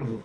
Oh,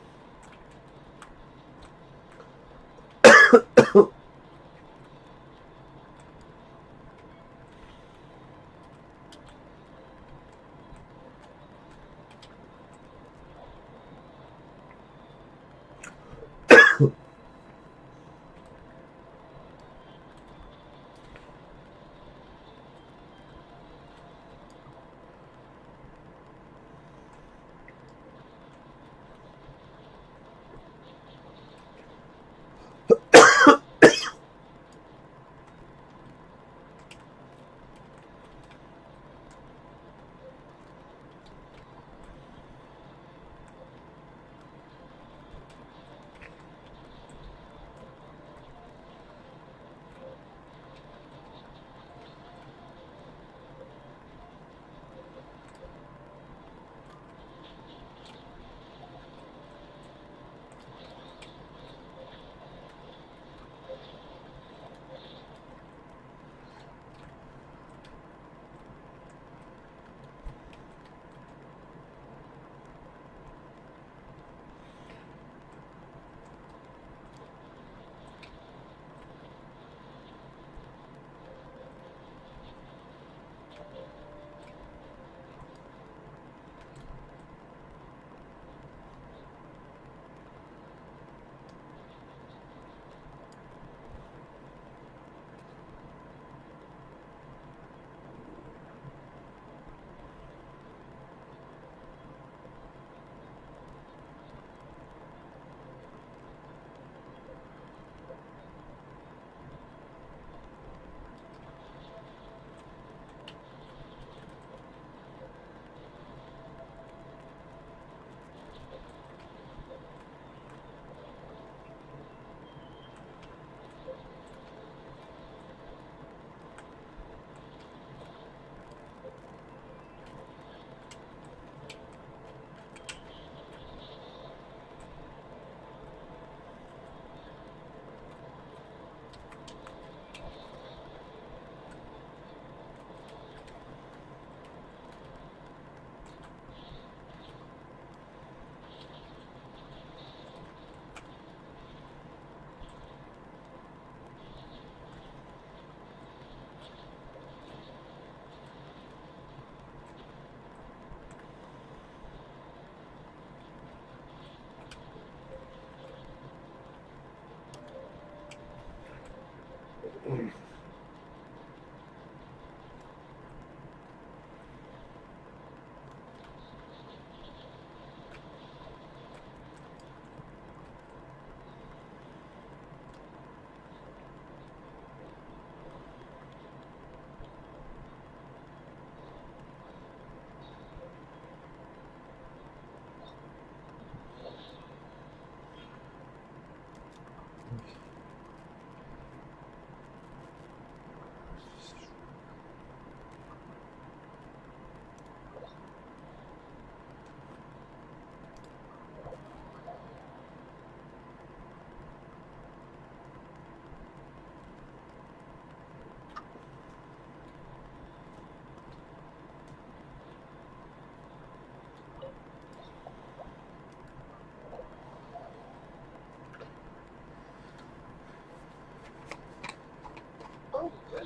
my.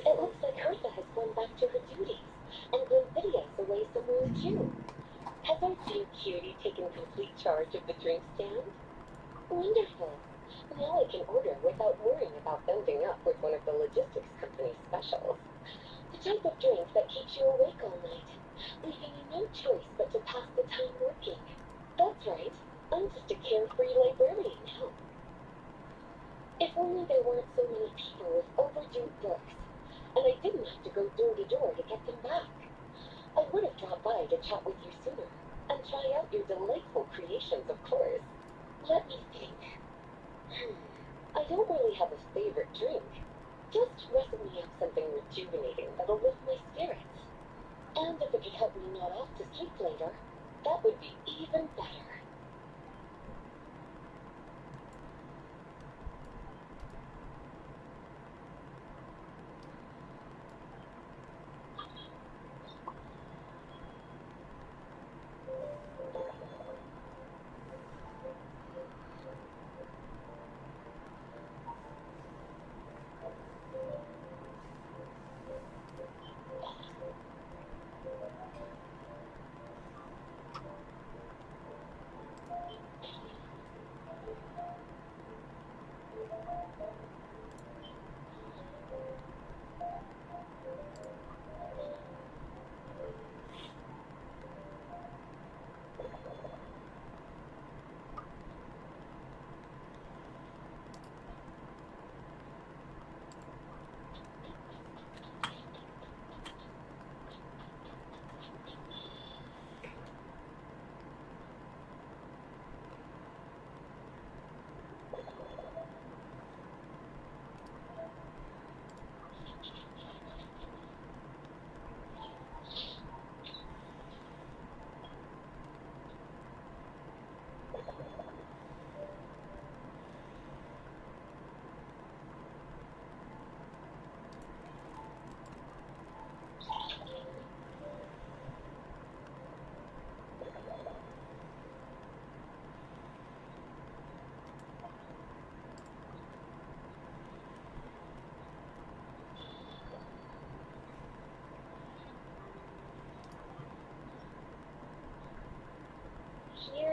It looks like Hertha has gone back to her duties, and Glenfidio's away somewhere too. Has our dear cutie taken complete charge of the drink stand? Wonderful. Now I can order without worrying about ending up with one of the logistics company's specials. The type of drink that keeps you awake all night, leaving you no choice but to pass the time working. That's right. I'm just a carefree librarian now. If only there weren't so many people with overdue books, and I didn't have to go door to door to get them back. I would have dropped by to chat with you sooner, and try out your delightful creations, of course. Let me think. I don't really have a favorite drink. Just wrestle me up something rejuvenating that'll lift my spirits. And if it could help me nod off to sleep later, that would be even better.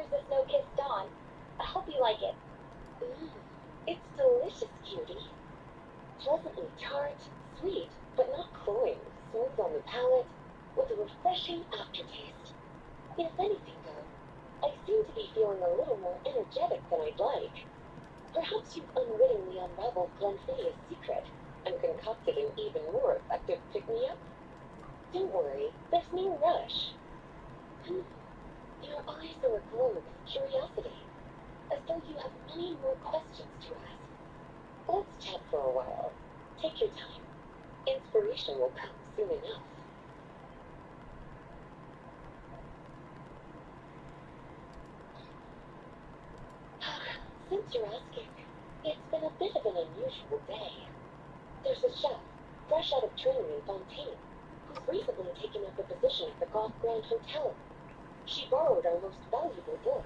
Here's the snow-kissed dawn. I hope you like it. Mmm, it's delicious, cutie. Pleasantly tart, sweet, but not cloying, smooth on the palate, with a refreshing aftertaste. If anything, though, I seem to be feeling a little more energetic than I'd like. Perhaps you've unwittingly unraveled Glenfiddia's secret and concocted an even more effective pick-me-up? Don't worry, there's no rush. Your eyes are aglow with curiosity, as though you have many more questions to ask. Let's chat for a while. Take your time. Inspiration will come soon enough. Since you're asking, it's been a bit of an unusual day. There's a chef, fresh out of training in Fontaine, who's recently taken up a position at the Golf Grand Hotel. She borrowed our most valuable book,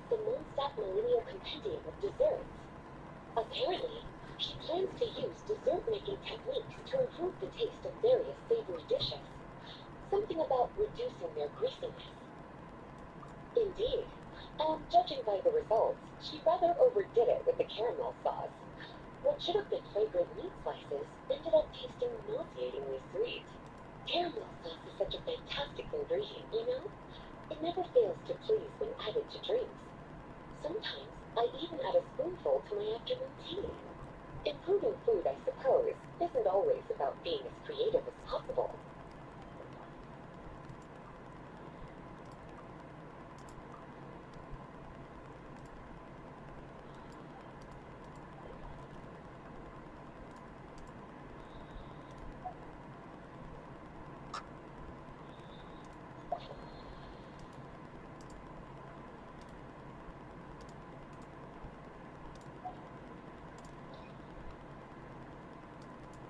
the Mondstadt Millennial Compendium of Desserts. Apparently, she plans to use dessert-making techniques to improve the taste of various savory dishes. Something about reducing their greasiness. Indeed, and judging by the results, she rather overdid it with the caramel sauce. What should have been fragrant meat slices ended up tasting nauseatingly sweet. Caramel sauce is such a fantastic ingredient, you know? It never fails to please when added to drinks. Sometimes I even add a spoonful to my afternoon tea. Improving food, I suppose, isn't always about being as creative as possible.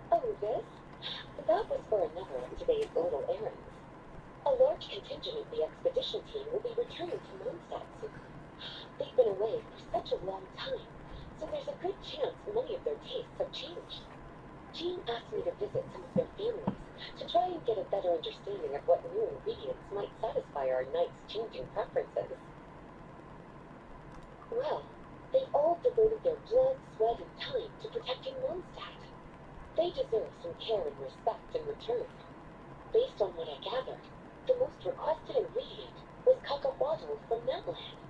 Oh, this? That was for another of today's little errands. A large contingent of the expedition team will be returning to Mondstadt soon. They've been away for such a long time, so there's a good chance many of their tastes have changed. Jean asked me to visit some of their families to try and get a better understanding of what new ingredients might satisfy our knights' changing preferences. Well, they've all devoted their blood, sweat, and time to protecting Mondstadt. They deserve some care and respect in return. Based on what I gathered, the most requested ingredient was cacahuatl from that land.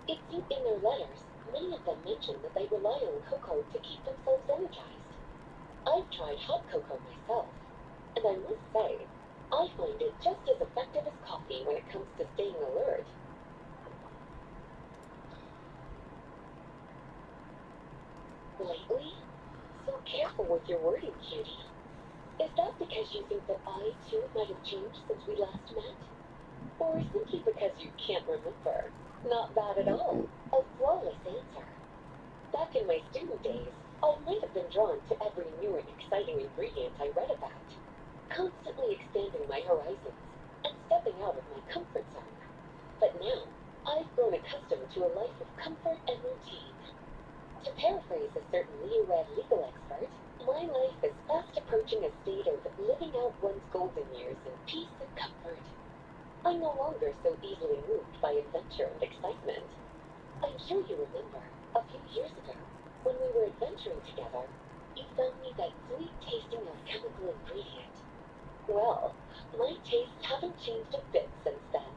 It seemed in their letters, many of them mentioned that they rely on cocoa to keep themselves energized. I've tried hot cocoa myself, and I must say, I find it just as effective as coffee when it comes to staying alert. Lately? So careful with your wording, cutie. Is that because you think that I, too, might have changed since we last met? Or simply because you can't remember? Not bad at all. A flawless answer. Back in my student days, I might have been drawn to every new and exciting ingredient I read about, constantly expanding my horizons and stepping out of my comfort zone. But now, I've grown accustomed to a life of comfort and routine. To paraphrase a certain Leo-read legal expert, my life is fast approaching a state of living out one's golden years in peace and comfort. I'm no longer so easily moved by adventure and excitement. I'm sure you remember, a few years ago, when we were adventuring together, you found me that sweet-tasting alchemical ingredient. Well, my tastes haven't changed a bit since then.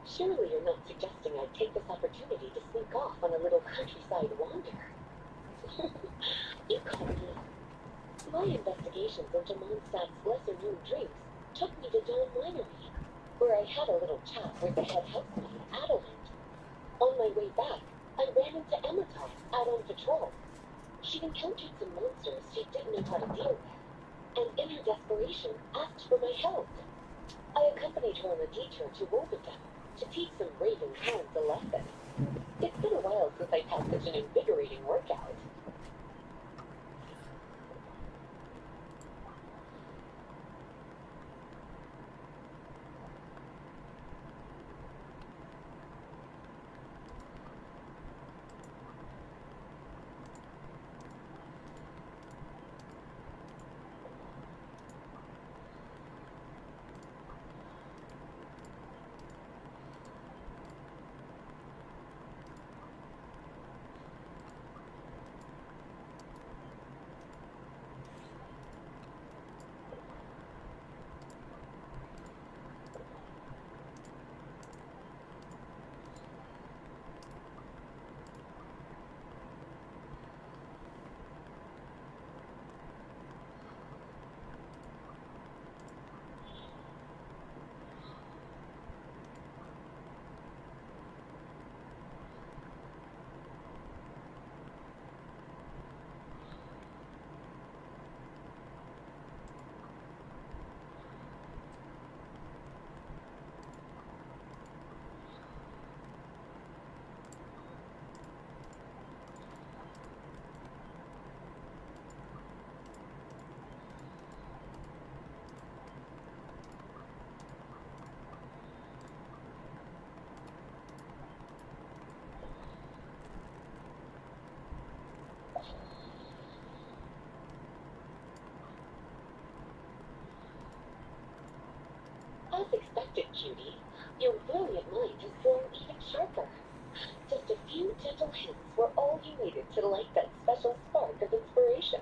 Surely you're not suggesting I take this opportunity to sneak off on a little countryside wander? You call me. My investigations into Mondstadt's lesser-known drinks took me to Dawn Winery, where I had a little chat with the head housemaid, Adeline. On my way back, I ran into Emma out on patrol. She'd encountered some monsters she didn't know how to deal with, and in her desperation, asked for my help. I accompanied her on a detour to Wolverton to teach some raving hounds a lesson. It's been a while since I've had such an invigorating workout. cutie. Your brilliant mind has grown even sharper. Just a few gentle hints were all you needed to light that special spark of inspiration.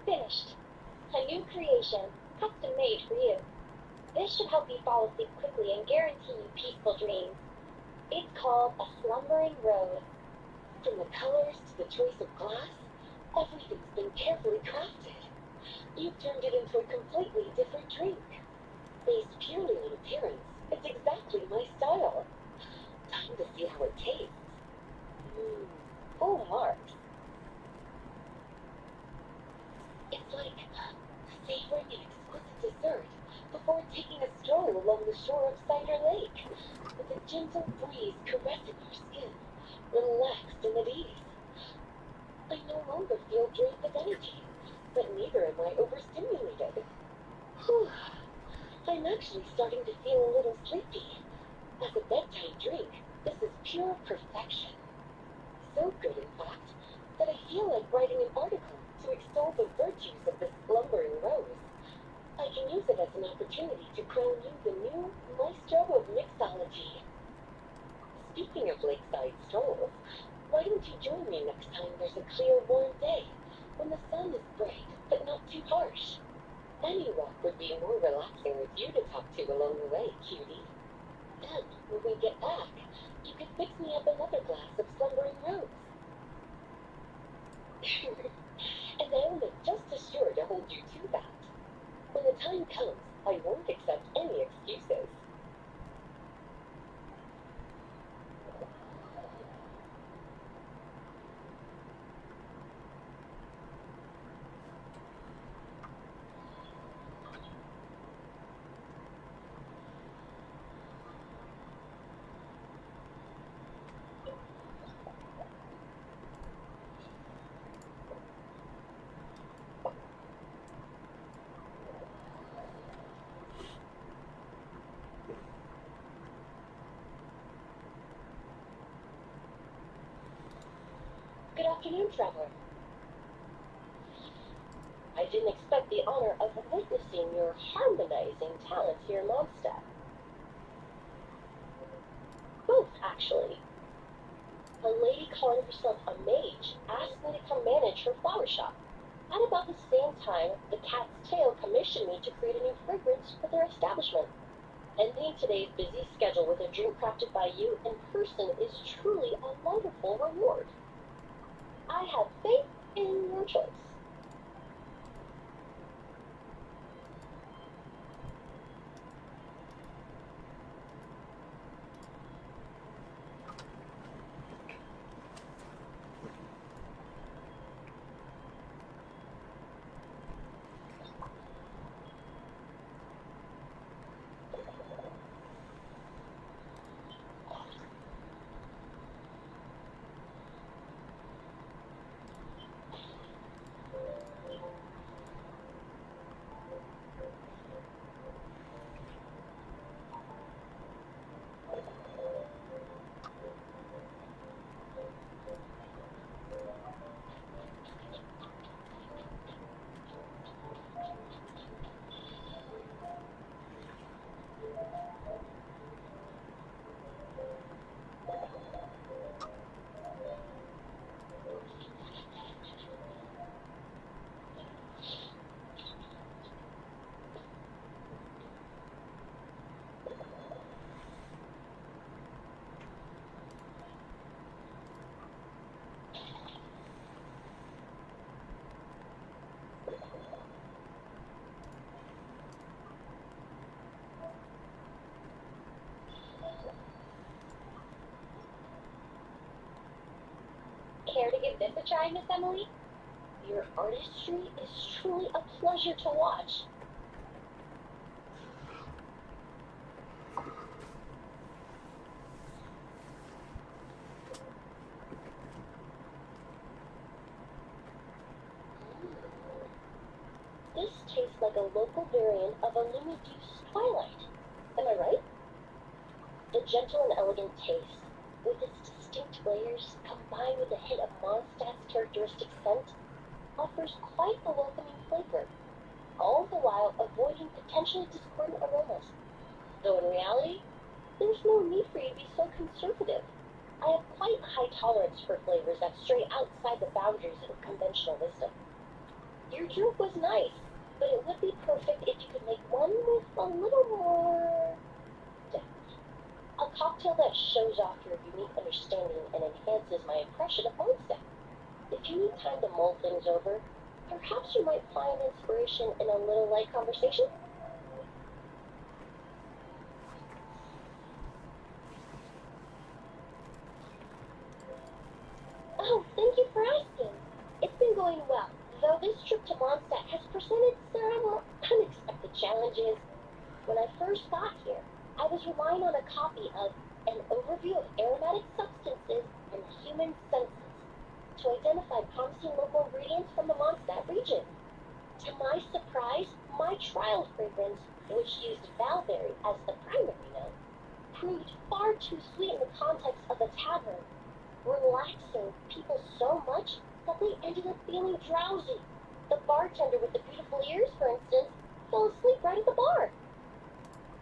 Finished. A new creation, custom made for you. This should help you fall asleep quickly and guarantee you peaceful dreams. It's called a slumbering rose. From the colors to the choice of glass, everything's been carefully crafted. You've turned it into a completely different drink. Based purely on appearance, it's exactly my style. Time to see how it tastes. Full marks. It's like savoring an exquisite dessert before taking a stroll along the shore of Cider Lake, with a gentle breeze caressing your skin, relaxed and at ease. I no longer feel drained of energy, but neither am I overstimulated. Whew. I'm actually starting to feel a little sleepy. As a bedtime drink, this is pure perfection. So good, in fact, that I feel like writing an article to extol the virtues of this slumbering rose. I can use it as an opportunity to crown you the new maestro of mixology. Speaking of lakeside strolls, why don't you join me next time there's a clear, warm day, when the sun is bright but not too harsh? Any walk would be more relaxing with you to talk to along the way, cutie. And when we get back, you could fix me up another glass of slumbering rose. And I will make just as sure to hold you to that. When the time comes, I won't accept any excuses. Good afternoon, traveler. I didn't expect the honor of witnessing your harmonizing talents here in Mondstadt. Both, actually. A lady calling herself a mage asked me to come manage her flower shop. At about the same time, the Cat's Tail commissioned me to create a new fragrance for their establishment. Ending today's busy schedule with a drink crafted by you in person is truly a wonderful reward. I have faith in your choice. give this a try, Miss Emily? Your artistry is truly a pleasure to watch. This tastes like a local variant of a Lumideuse Twilight. Am I right? The gentle and elegant taste, with its distinct layers combined with a hint of Mondstadt's characteristic scent, offers quite a welcoming flavor, all the while avoiding potentially discordant aromas. Though in reality, there's no need for you to be so conservative. I have quite a high tolerance for flavors that stray outside the boundaries of conventional wisdom. Your drink was nice, but it would be perfect if you could make one with a little more depth. A cocktail that shows off your unique understanding and enhances my impression of Mondstadt. If you need time to mull things over, perhaps you might find inspiration in a little light conversation? Oh, thank you for asking. It's been going well, though this trip to Mondstadt has presented some unexpected challenges. When I first got here, I was relying on a copy of An Overview of Aromatic Substances and Human Senses to identify promising local ingredients from the Mondstadt region. To my surprise, my trial fragrance, which used valberry as the primary note, proved far too sweet in the context of a tavern, relaxing people so much that they ended up feeling drowsy. The bartender with the beautiful ears, for instance, fell asleep right at the bar.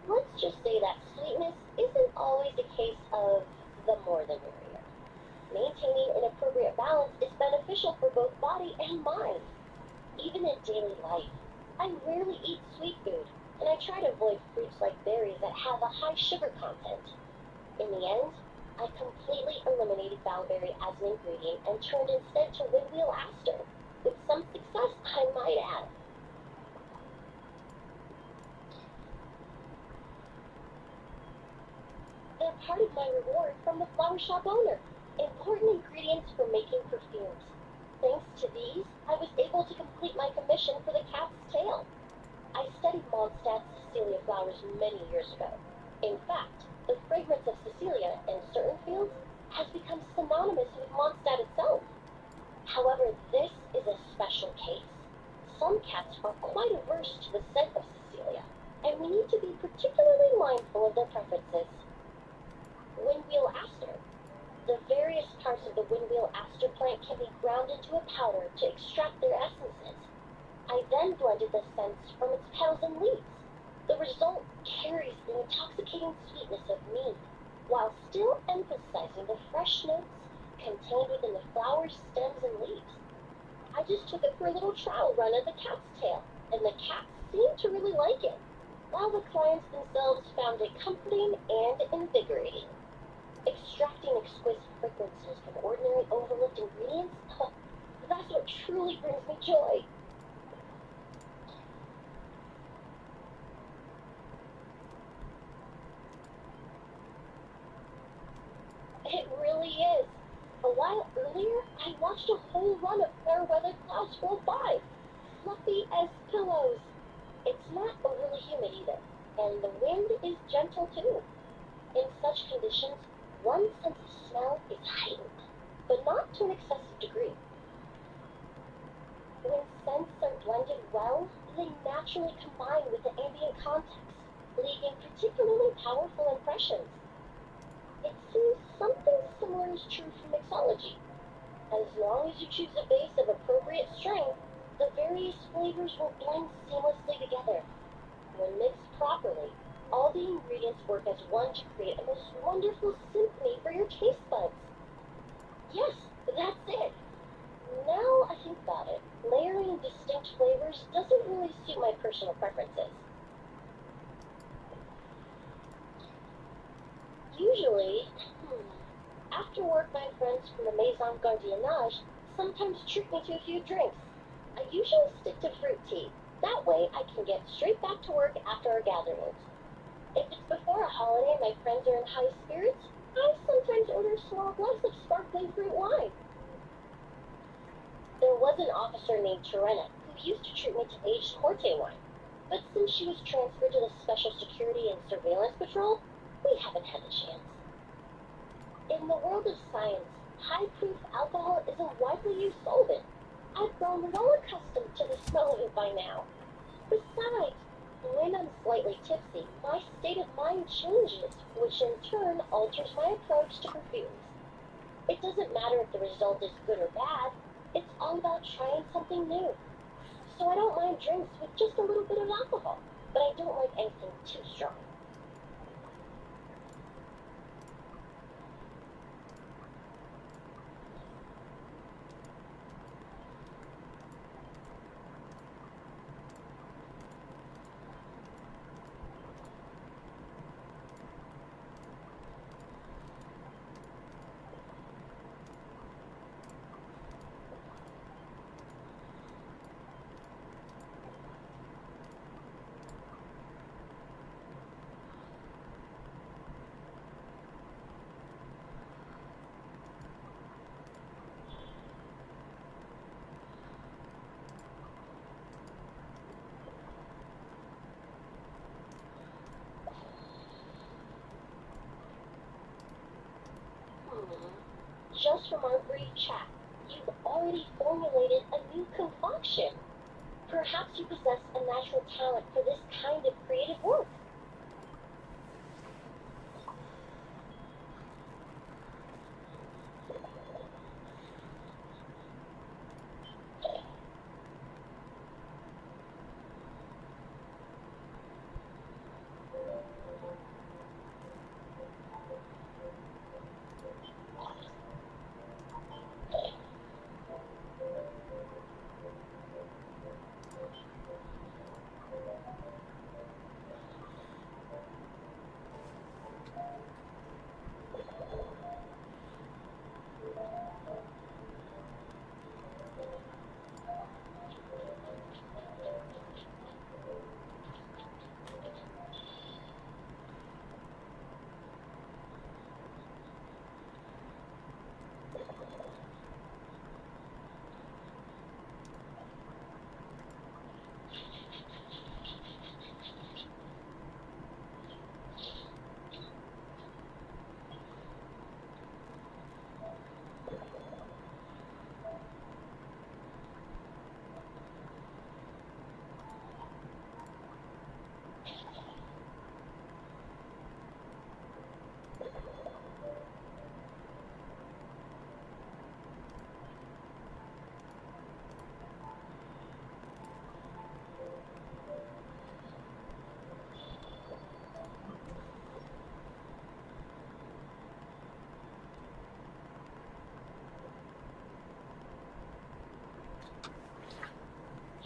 Let's just say that sweetness isn't always a case of the more the merrier. Maintaining an appropriate balance is beneficial for both body and mind. Even in daily life, I rarely eat sweet food, and I try to avoid fruits like berries that have a high sugar content. In the end, I completely eliminated valberry as an ingredient and turned instead to windwheel aster, with some success, I might add. They're part of my reward from the flower shop owner, important ingredients for making perfumes. Thanks to these, I was able to complete my commission for the cat's tail. I studied Mondstadt's Cecilia flowers many years ago. In fact, the fragrance of Cecilia in certain fields has become synonymous with Mondstadt itself. However, this is a special case. Some cats are quite averse to the scent of Cecilia, and we need to be particularly mindful of their preferences. Windwheel aster. The various parts of the windwheel aster plant can be ground into a powder to extract their essences. I then blended the scents from its petals and leaves. The result carries the intoxicating sweetness of mead, while still emphasizing the fresh notes contained within the flower's stems and leaves. I just took it for a little trial run at the cat's tail, and the cats seemed to really like it, while the clients themselves found it comforting and invigorating. Extracting exquisite fragrances from ordinary overlooked ingredients, that's what truly brings me joy. It really is. A while earlier, I watched a whole run of fair-weather clouds go by, fluffy as pillows. It's not overly humid either, and the wind is gentle too. In such conditions, one sense of smell is heightened, but not to an excessive degree. When scents are blended well, they naturally combine with the ambient context, leaving particularly powerful impressions. It seems something similar is true for mixology. As long as you choose a base of appropriate strength, the various flavors will blend seamlessly together. When mixed properly, all the ingredients work as one to create a most wonderful symphony for your taste buds. Yes, that's it. Now I think about it, layering distinct flavors doesn't really suit my personal preferences. Usually, after work, my friends from the Maison Gardiennage sometimes treat me to a few drinks. I usually stick to fruit tea. That way I can get straight back to work after our gatherings. If it's before a holiday and my friends are in high spirits, I sometimes order a small glass of sparkling fruit wine. was an officer named Tirena who used to treat me to aged Corte wine. But since she was transferred to the Special Security and Surveillance Patrol, we haven't had a chance. In the world of science, high-proof alcohol is a widely used solvent. I've grown well accustomed to the smell of it by now. Besides, when I'm slightly tipsy, my state of mind changes, which in turn alters my approach to perfumes. It doesn't matter if the result is good or bad, it's all about trying something new. So I don't mind drinks with just a little bit of alcohol, but I don't like anything too strong. Just from our brief chat, you've already formulated a new concoction. Perhaps you possess a natural talent for this kind of creative work.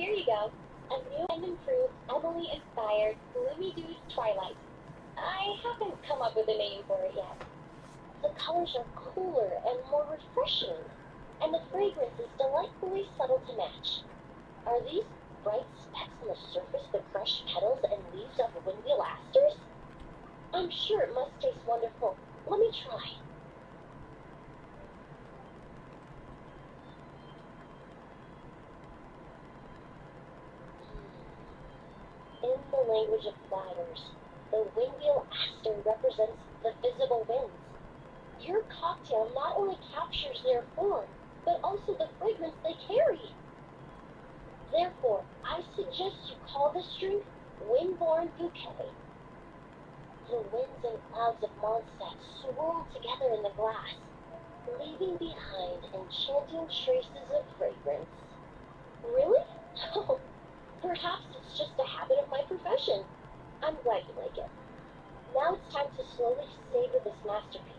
Here you go. A new and improved, Emily-inspired, gloomy dude Twilight. I haven't come up with a name for it yet. The colors are cooler and more refreshing, and the fragrance is delightfully subtle to match. Are these bright specks on the surface the crushed petals and leaves of windwheel asters? I'm sure it must taste wonderful. Let me try. In the language of flowers, the windwheel aster represents the visible winds. Your cocktail not only captures their form, but also the fragrance they carry. Therefore, I suggest you call this drink Windborne Bouquet. The winds and clouds of Mondstadt swirl together in the glass, leaving behind enchanting traces of fragrance. Really? Oh, perhaps it's just a habit of my profession. I'm glad you like it. Now it's time to slowly savor this masterpiece.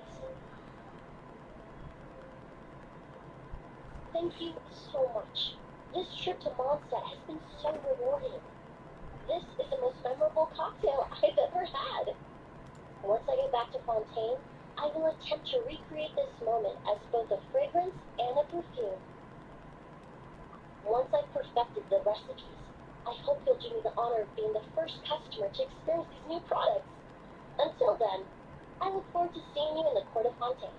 Thank you so much. This trip to Mondstadt has been so rewarding. This is the most memorable cocktail I've ever had. Once I get back to Fontaine, I will attempt to recreate this moment as both a fragrance and a perfume. Once I've perfected the recipes, I hope you'll do me the honor of being the first customer to experience these new products. Until then, I look forward to seeing you in the Court of Fontaine.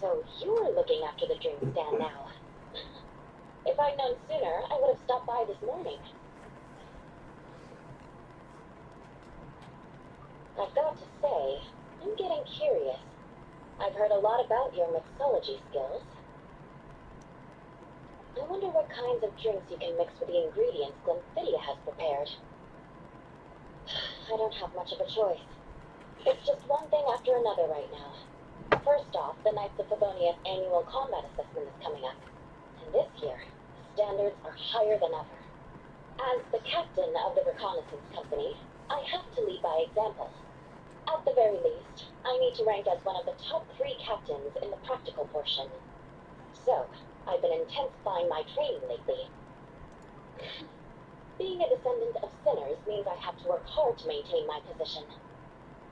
So you're looking after the drink stand now. If I'd known sooner, I would have stopped by this morning. I've got to say, I'm getting curious. I've heard a lot about your mixology skills. I wonder what kinds of drinks you can mix with the ingredients Glenfiddich has prepared. I don't have much of a choice. It's just one thing after another right now. First off, the Knights of Favonia's annual combat assessment is coming up. And this year, the standards are higher than ever. As the captain of the reconnaissance company, I have to lead by example. At the very least, I need to rank as one of the top 3 captains in the practical portion. So, I've been intensifying my training lately. Being a descendant of sinners means I have to work hard to maintain my position.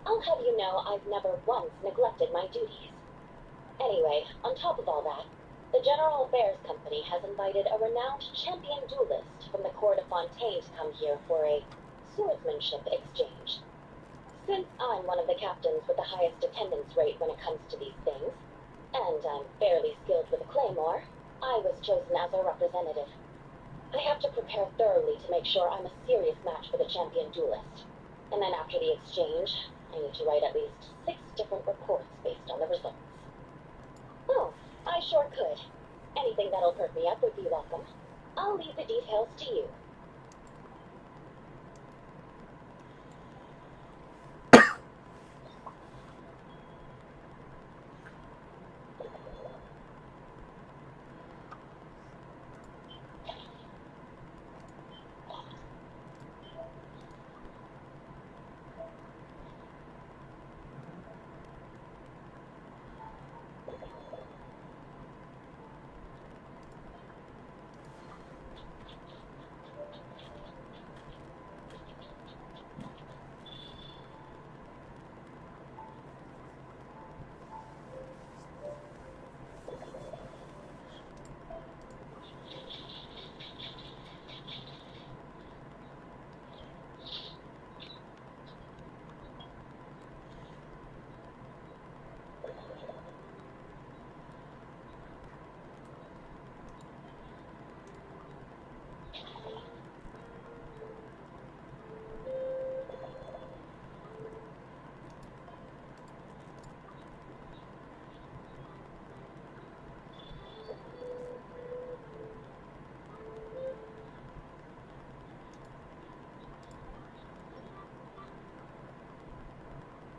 I'll have you know I've never once neglected my duties. Anyway, on top of all that, the General Affairs Company has invited a renowned champion duelist from the Court of Fontaine to come here for a swordsmanship exchange. Since I'm one of the captains with the highest attendance rate when it comes to these things, and I'm fairly skilled with a claymore, I was chosen as a representative. I have to prepare thoroughly to make sure I'm a serious match for the champion duelist. And then after the exchange, I need to write at least 6 different reports based on the results. Oh, I sure could. Anything that'll perk me up would be welcome. I'll leave the details to you.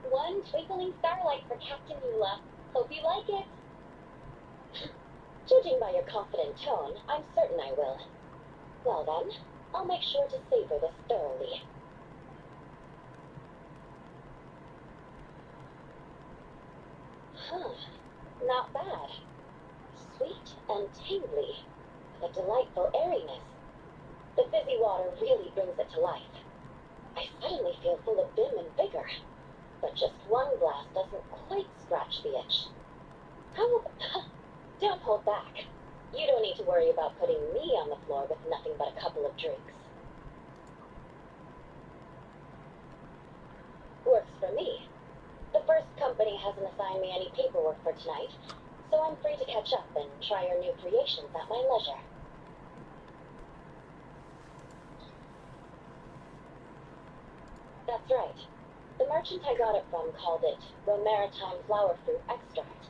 One twinkling starlight for Captain Eula. Hope you like it. Judging by your confident tone, I'm certain I will. Well then, I'll make sure to savor this thoroughly. Huh, not bad. Sweet and tingly, with a delightful airiness. The fizzy water really brings it to life. I suddenly feel full of vim and vigor. But just one glass doesn't quite scratch the itch. Don't hold back. You don't need to worry about putting me on the floor with nothing but a couple of drinks. Works for me. The first company hasn't assigned me any paperwork for tonight, so I'm free to catch up and try your new creations at my leisure. That's right. The merchant I got it from called it Romaritime Flower Fruit Extract.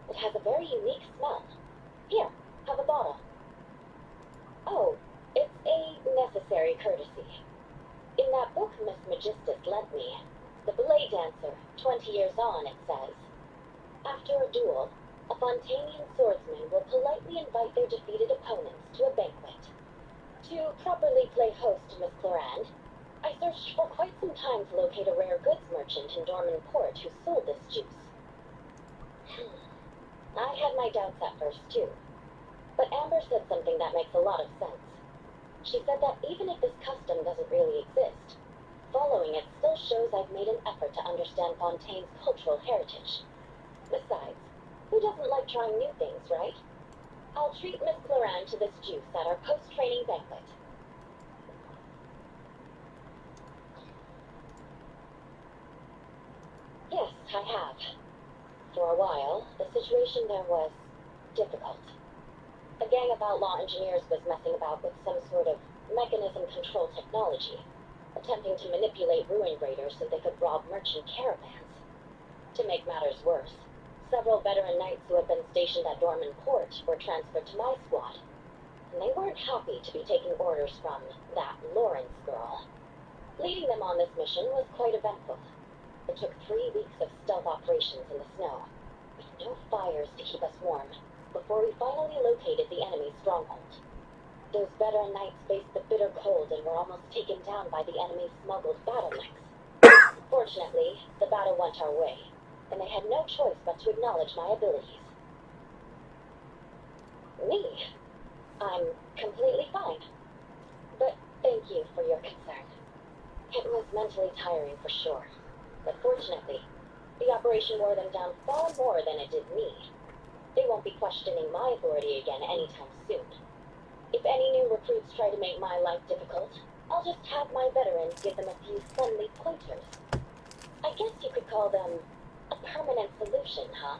It has a very unique smell. Here, have a bottle. Oh, it's a necessary courtesy. In that book Miss Magistus lent me, The Belay Dancer, 20 years on, it says, after a duel, a Fontanian swordsman will politely invite their defeated opponents to a banquet. To properly play host to Miss Clorand, I searched for quite some time to locate a rare goods merchant in Dorman Port who sold this juice. I had my doubts at first, too. But Amber said something that makes a lot of sense. She said that even if this custom doesn't really exist, following it still shows I've made an effort to understand Fontaine's cultural heritage. Besides, who doesn't like trying new things, right? I'll treat Miss Clorand to this juice at our post-training banquet. Yes, I have. For a while, the situation there was difficult. A gang of outlaw engineers was messing about with some sort of mechanism control technology, attempting to manipulate ruin raiders so they could rob merchant caravans. To make matters worse, several veteran knights who had been stationed at Dorman Port were transferred to my squad, and they weren't happy to be taking orders from that Lawrence girl. Leading them on this mission was quite eventful. It took 3 weeks of stealth operations in the snow, with no fires to keep us warm, before we finally located the enemy's stronghold. Those veteran knights faced the bitter cold and were almost taken down by the enemy's smuggled bottlenecks. Fortunately, the battle went our way, and they had no choice but to acknowledge my abilities. Me? I'm completely fine. But thank you for your concern. It was mentally tiring for sure, but fortunately, the operation wore them down far more than it did me. They won't be questioning my authority again anytime soon. If any new recruits try to make my life difficult, I'll just have my veterans give them a few friendly pointers. I guess you could call them a permanent solution, huh?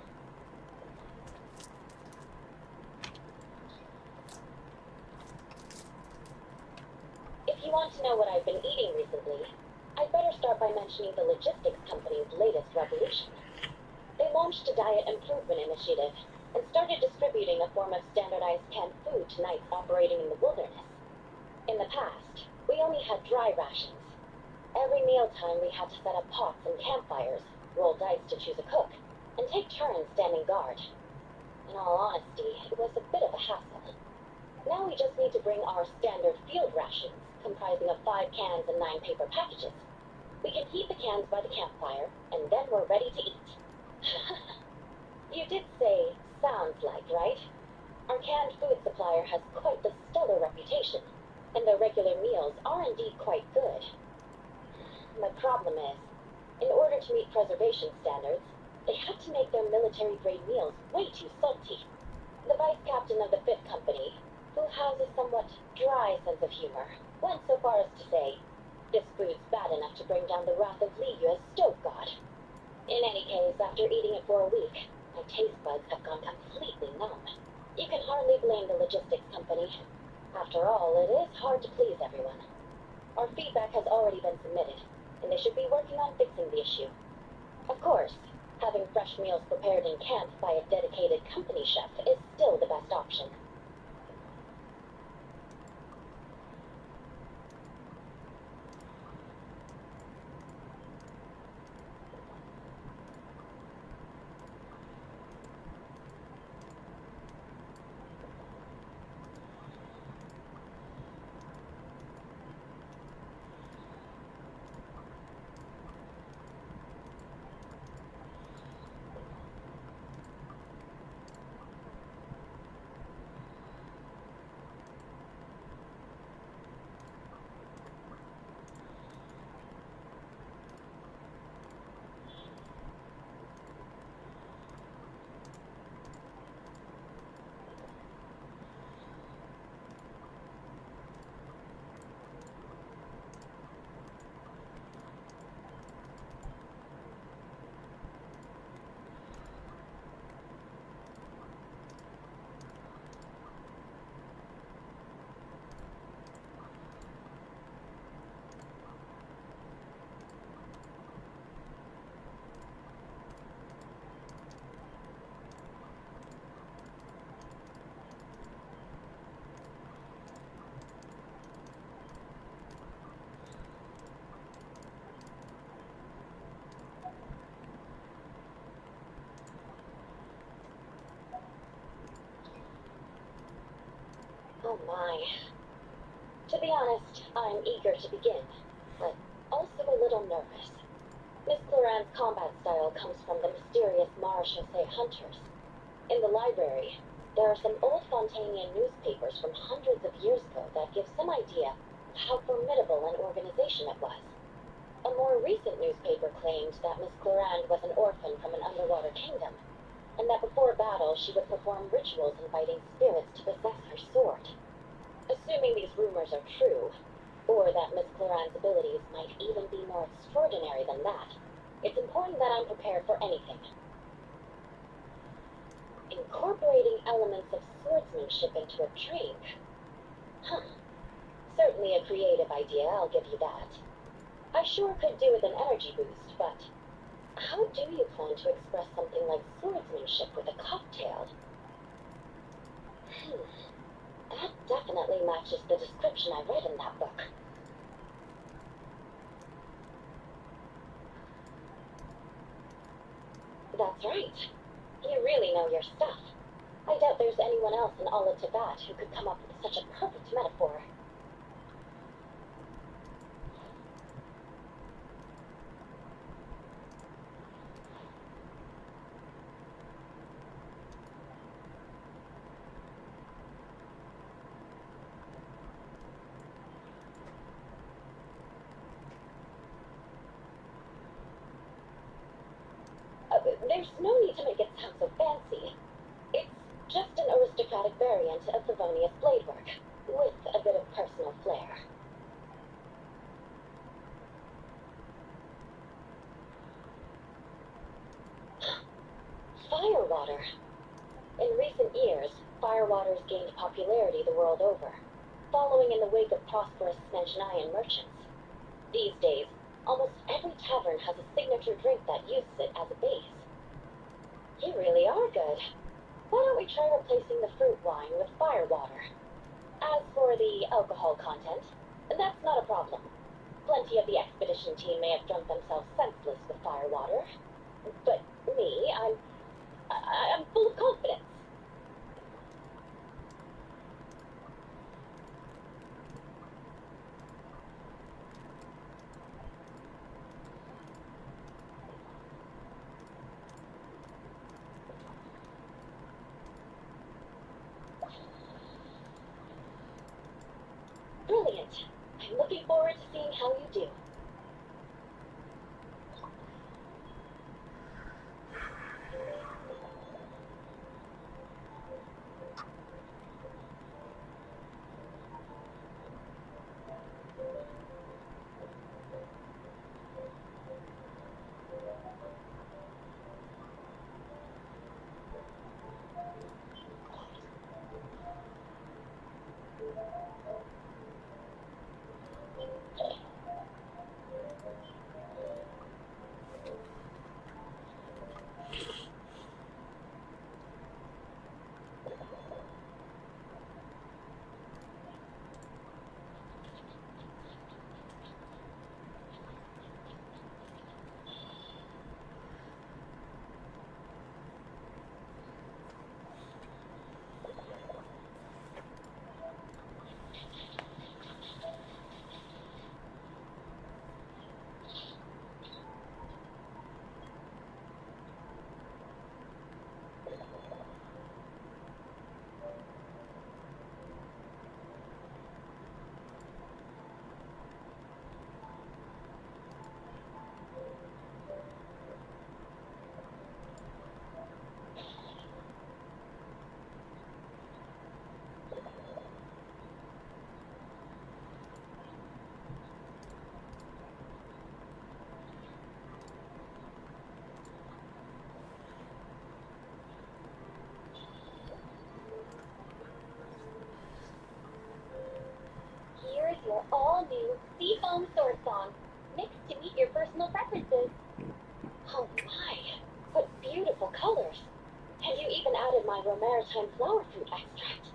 If you want to know what I've been eating recently, I'd better start by mentioning the logistics company's latest revolution. They launched a diet improvement initiative and started distributing a form of standardized canned food to knights operating in the wilderness. In the past, we only had dry rations. Every mealtime we had to set up pots and campfires, roll dice to choose a cook, and take turns standing guard. In all honesty, it was a bit of a hassle. Now we just need to bring our standard field rations, comprising of 5 cans and 9 paper packages. We can heat the cans by the campfire, and then we're ready to eat. You did say, sounds like, right? Our canned food supplier has quite the stellar reputation, and their regular meals are indeed quite good. The problem is, in order to meet preservation standards, they have to make their military-grade meals way too salty. The vice captain of the Fit Company, who has a somewhat dry sense of humor, went so far as to say, this food's bad enough to bring down the wrath of Liu's stove god. In any case, after eating it for a week, my taste buds have gone completely numb. You can hardly blame the logistics company. After all, it is hard to please everyone. Our feedback has already been submitted, and they should be working on fixing the issue. Of course, having fresh meals prepared in camp by a dedicated company chef is still the best option. Oh my. To be honest, I'm eager to begin, but also a little nervous. Miss Cloran's combat style comes from the mysterious Marechaussee hunters. In the library, there are some old Fontanian newspapers from hundreds of years ago that give some idea of how formidable an organization it was. A more recent newspaper claimed that Miss Cloran was an orphan from an underwater kingdom, and that before battle she would perform rituals inviting spirits to possess her sword. Assuming these rumors are true, or that Miss Cloran's abilities might even be more extraordinary than that, it's important that I'm prepared for anything. Incorporating elements of swordsmanship into a drink. Huh. Certainly a creative idea, I'll give you that. I sure could do with an energy boost, but how do you plan to express something like swordsmanship with a cocktail? That definitely matches the description I read in that book. That's right. You really know your stuff. I doubt there's anyone else in all of Tibet who could come up with such a perfect metaphor. There's no need to make it sound so fancy. It's just an aristocratic variant of Favonius bladework, with a bit of personal flair. Firewater. In recent years, firewater's gained popularity the world over, following in the wake of prosperous Snezhnayan merchants. These days, almost every tavern has a signature drink that uses it as a base. You really are good. Why don't we try replacing the fruit wine with firewater? As for the alcohol content, that's not a problem. Plenty of the expedition team may have drunk themselves senseless with firewater. But me, I'm full of confidence. Brilliant. I'm looking forward to seeing how you do. Here's your all-new seafoam sword song, mixed to meet your personal preferences. Oh my, what beautiful colors. And you even added my romaritime flower fruit extract.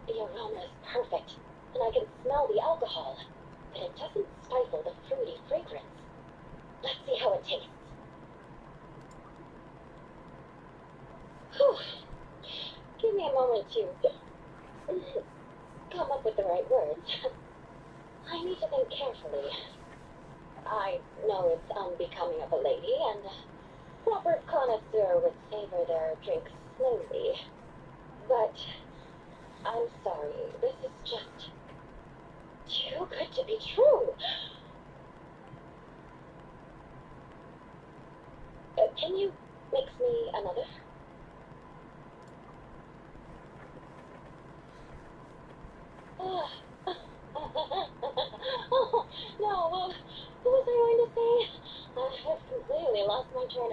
The aroma is perfect, and I can smell the alcohol, but it doesn't stifle the fruity fragrance. Let's see how it tastes. Whew. Give me a moment to come up with the right words. I need to think carefully. I know it's unbecoming of a lady, and a proper connoisseur would savor their drinks slowly. But I'm sorry, this is just too good to be true. Can you mix me another? Oh, no, what was I going to say? I've completely lost my train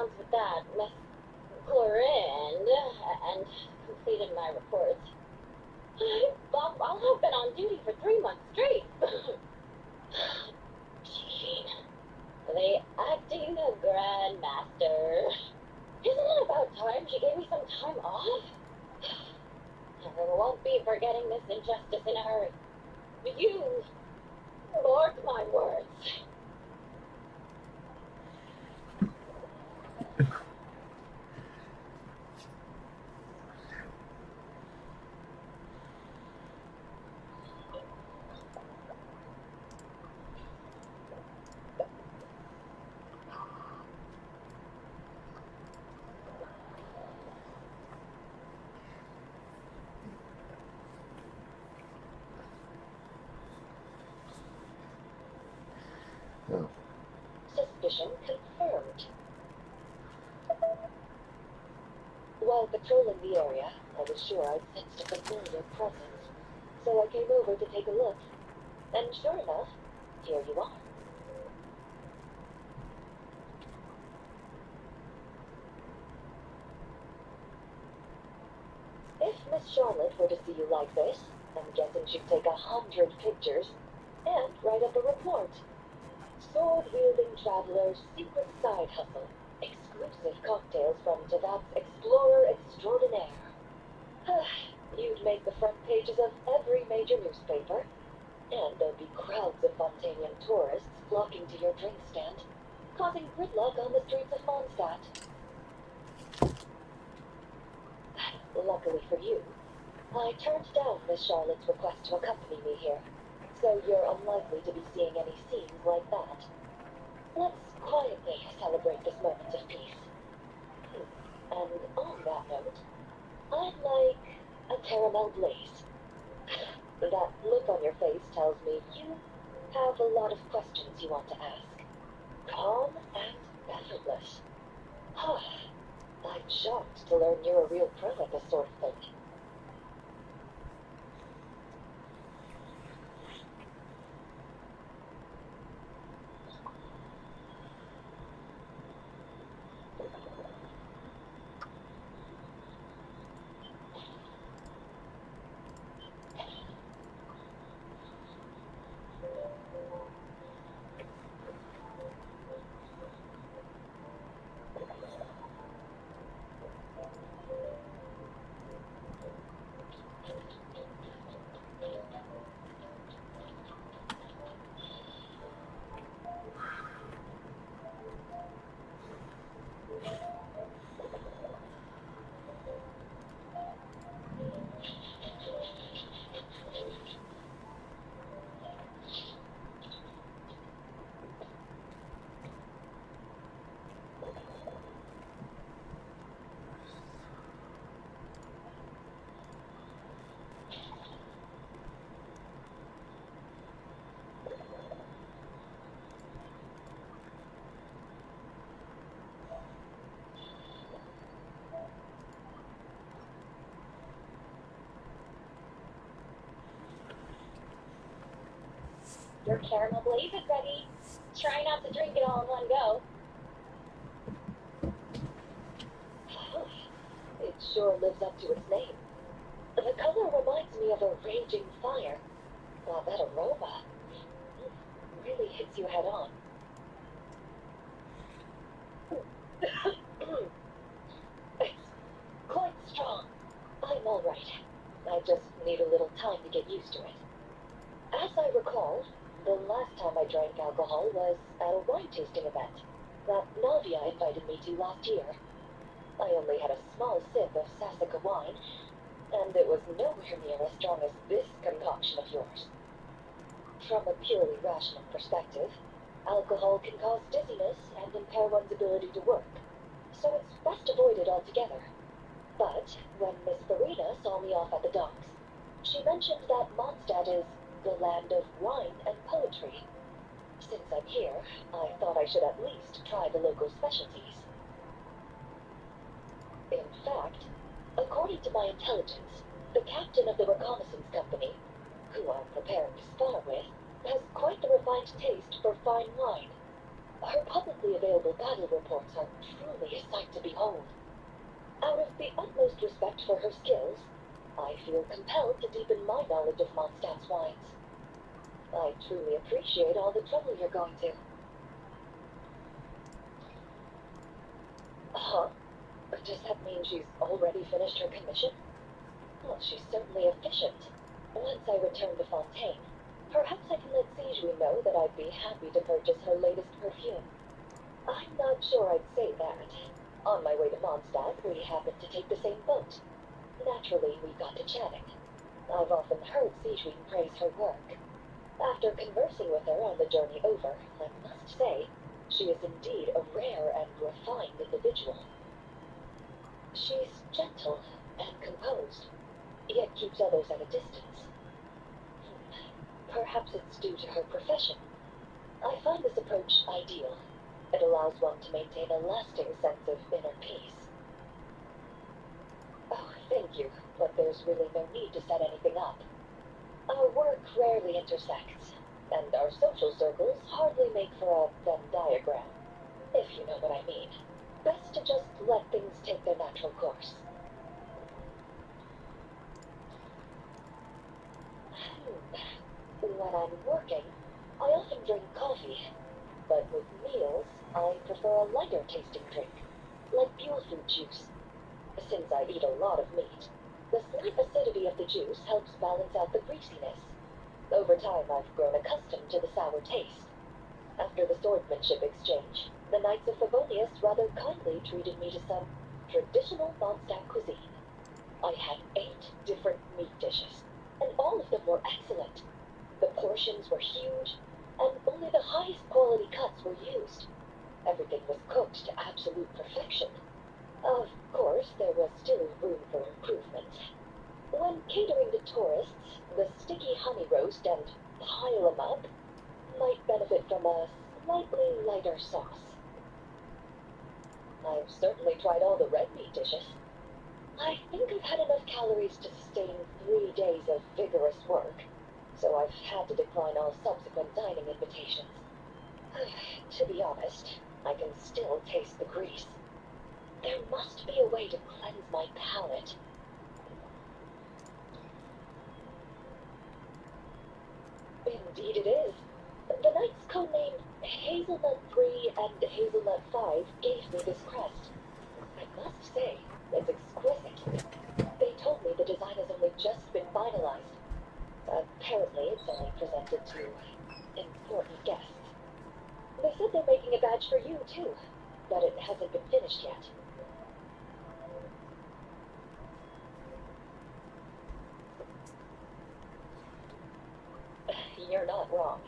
around with that Chlorine and completed my report. I'll have been on duty for 3 months straight. Jean, the acting grandmaster. Isn't it about time she gave me some time off? I won't be forgetting this injustice in a hurry. You mark my words. Oh. Suspicion confirmed. While patrolling the area, I was sure I'd sensed a familiar presence, so I came over to take a look. And sure enough, here you are. If Miss Charlotte were to see you like this, I'm guessing she'd take 100 pictures and write up a report. Sword-wielding traveler's secret side hustle. Exclusive cocktails from Tavak's Explorer Extraordinaire. You'd make the front pages of every major newspaper, and there'd be crowds of Fontanian tourists flocking to your drink stand, causing gridlock on the streets of Mondstadt. Luckily for you, I turned down Miss Charlotte's request to accompany me here, so you're unlikely to be seeing any scenes like that. Let's quietly celebrate this moment of peace. And on that note, I'd like a caramel blaze. That look on your face tells me you have a lot of questions you want to ask. Calm and effortless. I'm shocked to learn you're a real pro at this sort of thing. Your caramel blaze is ready. Try not to drink it all in one go. It sure lives up to its name. The color reminds me of a raging fire, while that aroma really hits you head on. It's quite strong. I'm all right. I just need a little time to get used to it. As I recall, the last time I drank alcohol was at a wine tasting event that Navia invited me to last year. I only had a small sip of Sassica wine, and it was nowhere near as strong as this concoction of yours. From a purely rational perspective, alcohol can cause dizziness and impair one's ability to work, so it's best avoided altogether. But when Miss Farina saw me off at the docks, she mentioned that Mondstadt is the land of wine and poetry. Since I'm here, I thought I should at least try the local specialties. In fact, according to my intelligence, the captain of the reconnaissance company, who I'm preparing to spar with, has quite the refined taste for fine wine. Her publicly available battle reports are truly a sight to behold. Out of the utmost respect for her skills, I feel compelled to deepen my knowledge of Mondstadt's wines. I truly appreciate all the trouble you're going to. Huh? Does that mean she's already finished her commission? Well, she's certainly efficient. Once I return to Fontaine, perhaps I can let Sijui know that I'd be happy to purchase her latest perfume. I'm not sure I'd say that. On my way to Mondstadt, we happened to take the same boat. Naturally, we got to chatting. I've often heard Sijui praise her work. After conversing with her on the journey over, I must say, she is indeed a rare and refined individual. She's gentle and composed, yet keeps others at a distance. Perhaps it's due to her profession. I find this approach ideal. It allows one to maintain a lasting sense of inner peace. Oh, thank you, but there's really no need to set anything up. Our work rarely intersects, and our social circles hardly make for a Venn diagram, if you know what I mean. Best to just let things take their natural course. When I'm working, I often drink coffee, but with meals, I prefer a lighter tasting drink, like pure fruit juice. Since I eat a lot of meat, the slight acidity of the juice helps balance out the greasiness. Over time, I've grown accustomed to the sour taste. After the swordsmanship exchange, the Knights of Favonius rather kindly treated me to some traditional Mondstadt cuisine. I had 8 different meat dishes, and all of them were excellent. The portions were huge, and only the highest quality cuts were used. Everything was cooked to absolute perfection. Of course, there was still room for improvement. When catering to tourists, the sticky honey roast and pile 'em up might benefit from a slightly lighter sauce. I've certainly tried all the red meat dishes. I think I've had enough calories to sustain 3 days of vigorous work, so I've had to decline all subsequent dining invitations. To be honest, I can still taste the grease. There must be a way to cleanse my palate. Indeed it is. The Knights codenamed Hazelnut 3 and Hazelnut 5 gave me this crest. I must say, it's exquisite. They told me the design has only just been finalized. Apparently, it's only presented to important guests. They said they're making a badge for you, too, but it hasn't been finished yet. You're not wrong.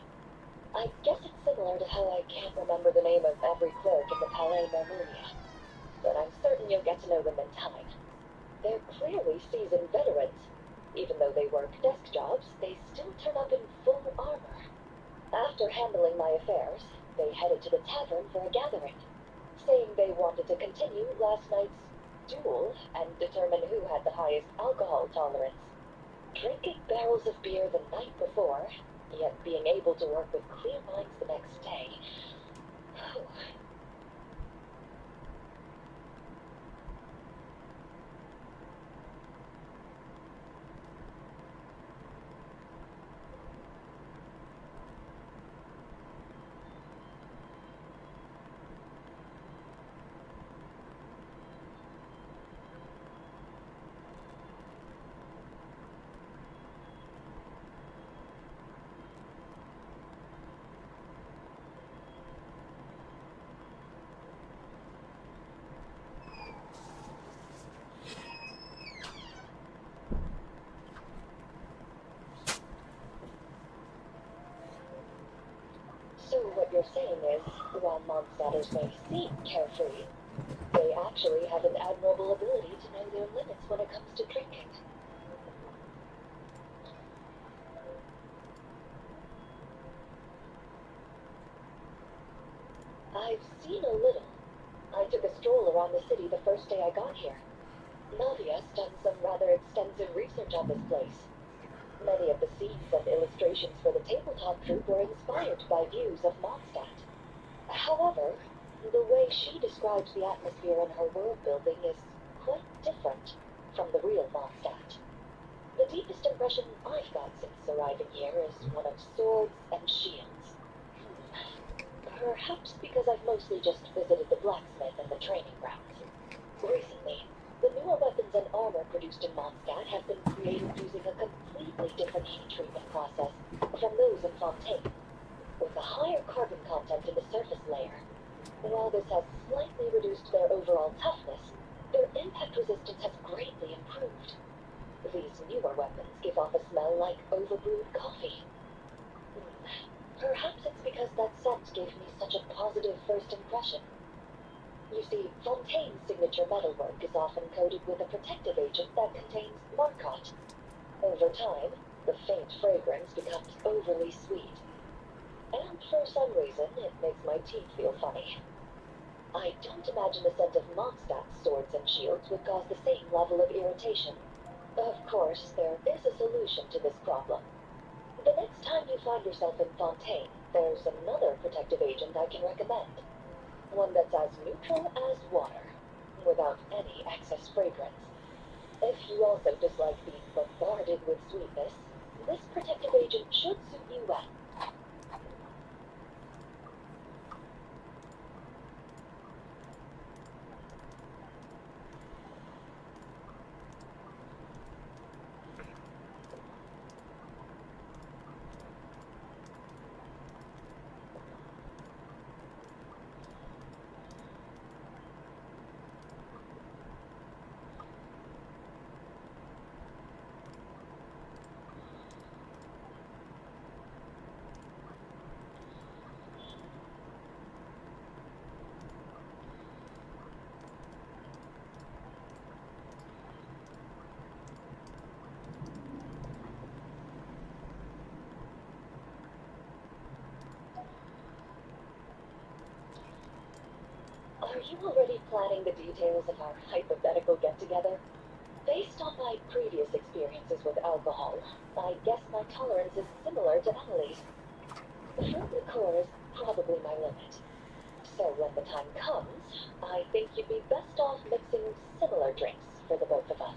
I guess it's similar to how I can't remember the name of every clerk in the Palais Marmunia, but I'm certain you'll get to know them in time. They're clearly seasoned veterans. Even though they work desk jobs, they still turn up in full armor. After handling my affairs, they headed to the tavern for a gathering, saying they wanted to continue last night's duel and determine who had the highest alcohol tolerance. Drinking barrels of beer the night before, yet being able to work with clear minds the next day. So what you're saying is, while Mondstadters may seem carefree, they actually have an admirable ability to know their limits when it comes to drinking. I've seen a little. I took a stroll around the city the first day I got here. Navia's done some rather extensive research on this place. Many of the scenes and illustrations for the tabletop troupe were inspired by views of Mondstadt. However, the way she describes the atmosphere in her world building is quite different from the real Mondstadt. The deepest impression I've got since arriving here is one of swords and shields. Perhaps because I've mostly just visited the blacksmith and the training grounds. Recently, the newer weapons and armor produced in Mondstadt have been created using a completely different heat treatment process from those in Fontaine, with a higher carbon content in the surface layer. While this has slightly reduced their overall toughness, their impact resistance has greatly improved. These newer weapons give off a smell like overbrewed coffee. Perhaps it's because that scent gave me such a positive first impression. You see, Fontaine's signature metalwork is often coated with a protective agent that contains Varka. Over time, the faint fragrance becomes overly sweet. And for some reason, it makes my teeth feel funny. I don't imagine the scent of Mondstadt's swords and shields would cause the same level of irritation. Of course, there is a solution to this problem. The next time you find yourself in Fontaine, there's another protective agent I can recommend. One that's as neutral as water, without any excess fragrance. If you also dislike being bombarded with sweetness, this protective agent should suit you well. Are you already planning the details of our hypothetical get-together? Based on my previous experiences with alcohol, I guess my tolerance is similar to Emily's. Fruit liqueur is probably my limit. So when the time comes, I think you'd be best off mixing similar drinks for the both of us.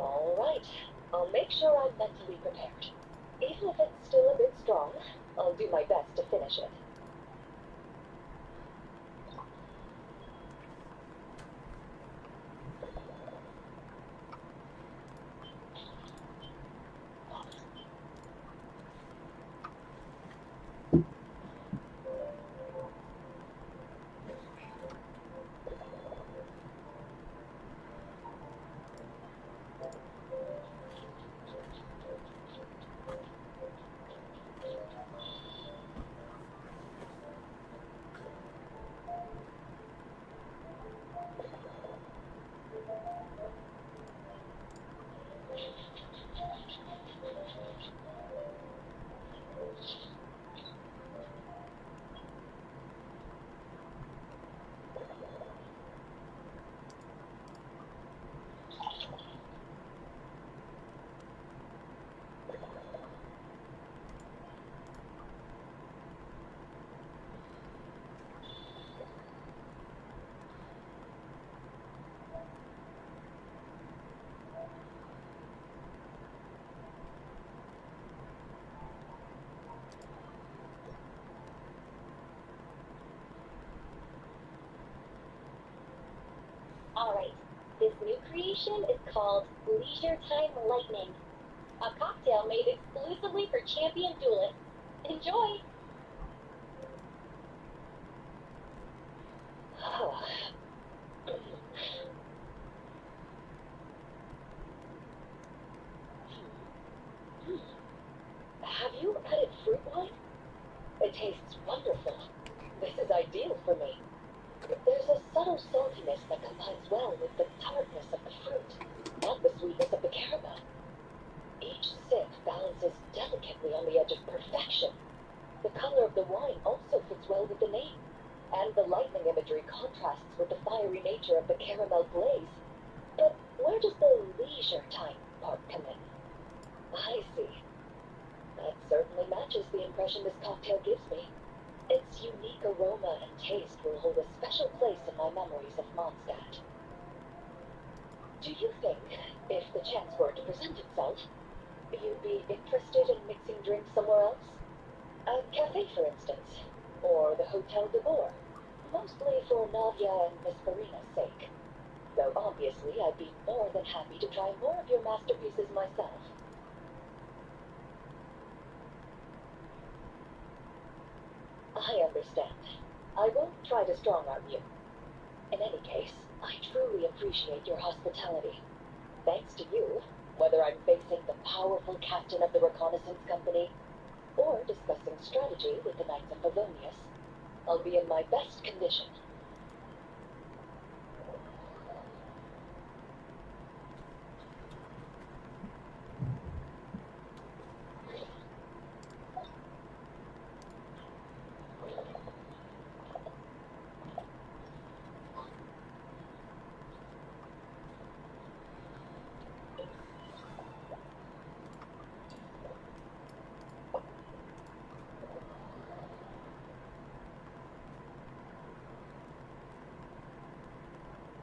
Alright, I'll make sure I'm mentally prepared. Even if it's still a bit strong, I'll do my best to finish it. Alright, this new creation is called Leisure Time Lightning. A cocktail made exclusively for champion duelists. Enjoy! Have you ever had fruit wine? It tastes wonderful. This is ideal for me. There's a subtle saltiness that combines well with the tartness of the fruit and the sweetness of the caramel. Each sip balances delicately on the edge of perfection. The color of the wine also fits well with the name, and the lightning imagery contrasts with the fiery nature of the caramel glaze. But where does the leisure time part come in? I see. That certainly matches the impression this cocktail gives me. Its unique aroma and taste will hold a special place in my memories of Mondstadt. Do you think, if the chance were to present itself, you'd be interested in mixing drinks somewhere else? A cafe, for instance, or the Hotel de Boer, mostly for Nadia and Miss Farina's sake. Though obviously I'd be more than happy to try more of your masterpieces myself. I understand. I won't try to strong-arm you. In any case, I truly appreciate your hospitality. Thanks to you, whether I'm facing the powerful captain of the reconnaissance company or discussing strategy with the Knights of Favonius, I'll be in my best condition.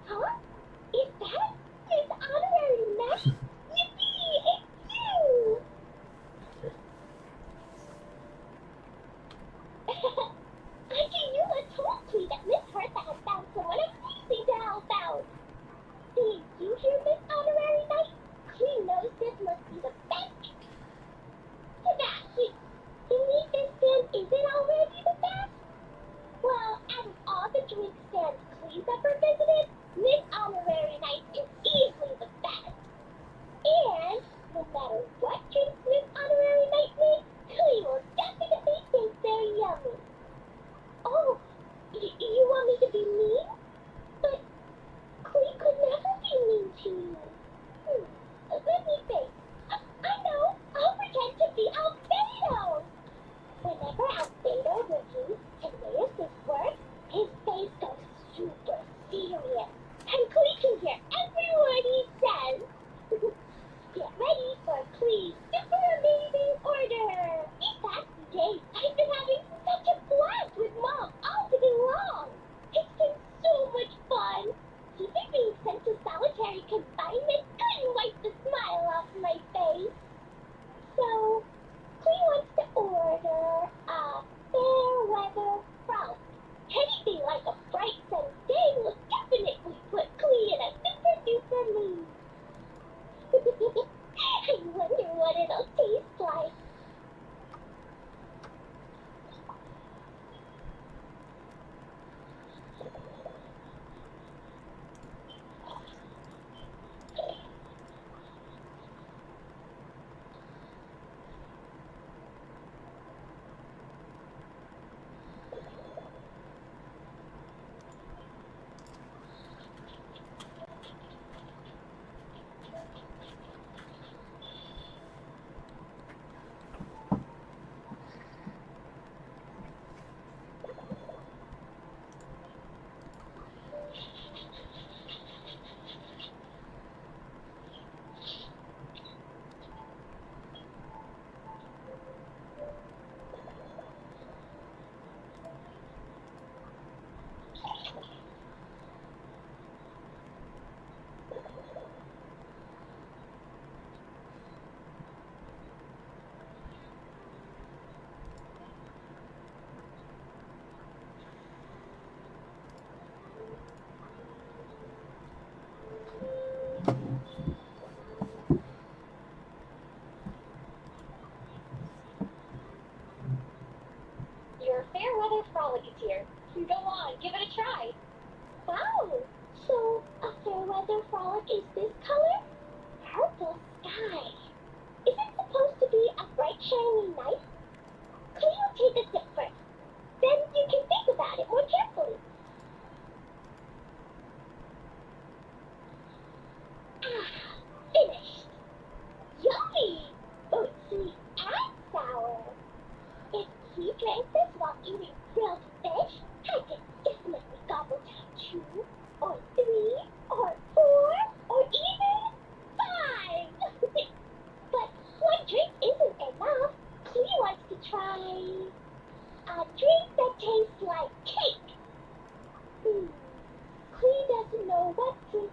Huh? Is that his honorary knight? Yippee! It's you! Auntie Eula told me that Miss Varka had found someone amazing to help out. Did you hear, Miss Honorary Knight? Queen knows this must be the best. Sebastian, you mean this stand isn't already the best? Well, out of all the drink stands Clee's ever visited, Miss Honorary Knight is easily the best. And no matter what drinks Miss Honorary Knight makes, Clee will definitely think they're yummy. Oh, you want me to be mean? But Clee could never be mean to you. Let me think. I know. I'll pretend to be Albedo. Whenever Albedo reviews Timaeus' work, his face goes super serious, and Clee can hear every word he says. Get ready for Clee's super amazing order. These past few days, I've been having such a blast with Mom all day long. It's been so much fun. Even being sent to solitary confinement couldn't wipe the smile off my face. So, Clee wants to order a fair weather frolic. Anything like a bright sunny day will definitely put Clee in a super duper mood. I wonder what it'll taste like. Your fair weather frolic is here. Go on, give it a try. Wow! So, a fair weather frolic is this color? Purple sky. Is it supposed to be a bright, shiny night? Can you take a sip first? Then you can think about it more carefully. Ah, finished. Yummy!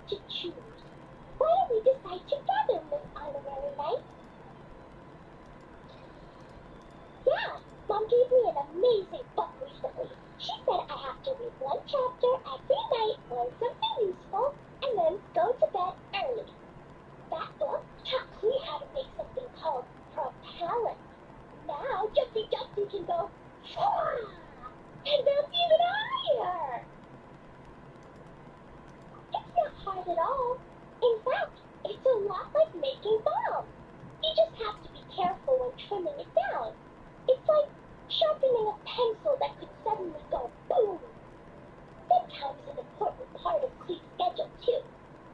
to choose. Why don't we decide together, Miss Honorary Knight? Yeah, Mom gave me an amazing book recently. She said I have to read one chapter every night, learn something useful, and then go to bed early. That book taught me how to make something called propellant. Now Jumpy Jumpy can go and bounce even higher. It's not hard at all. In fact, it's a lot like making bombs. You just have to be careful when trimming it down. It's like sharpening a pencil that could suddenly go boom. Bedtime's an important part of Cleek's schedule too.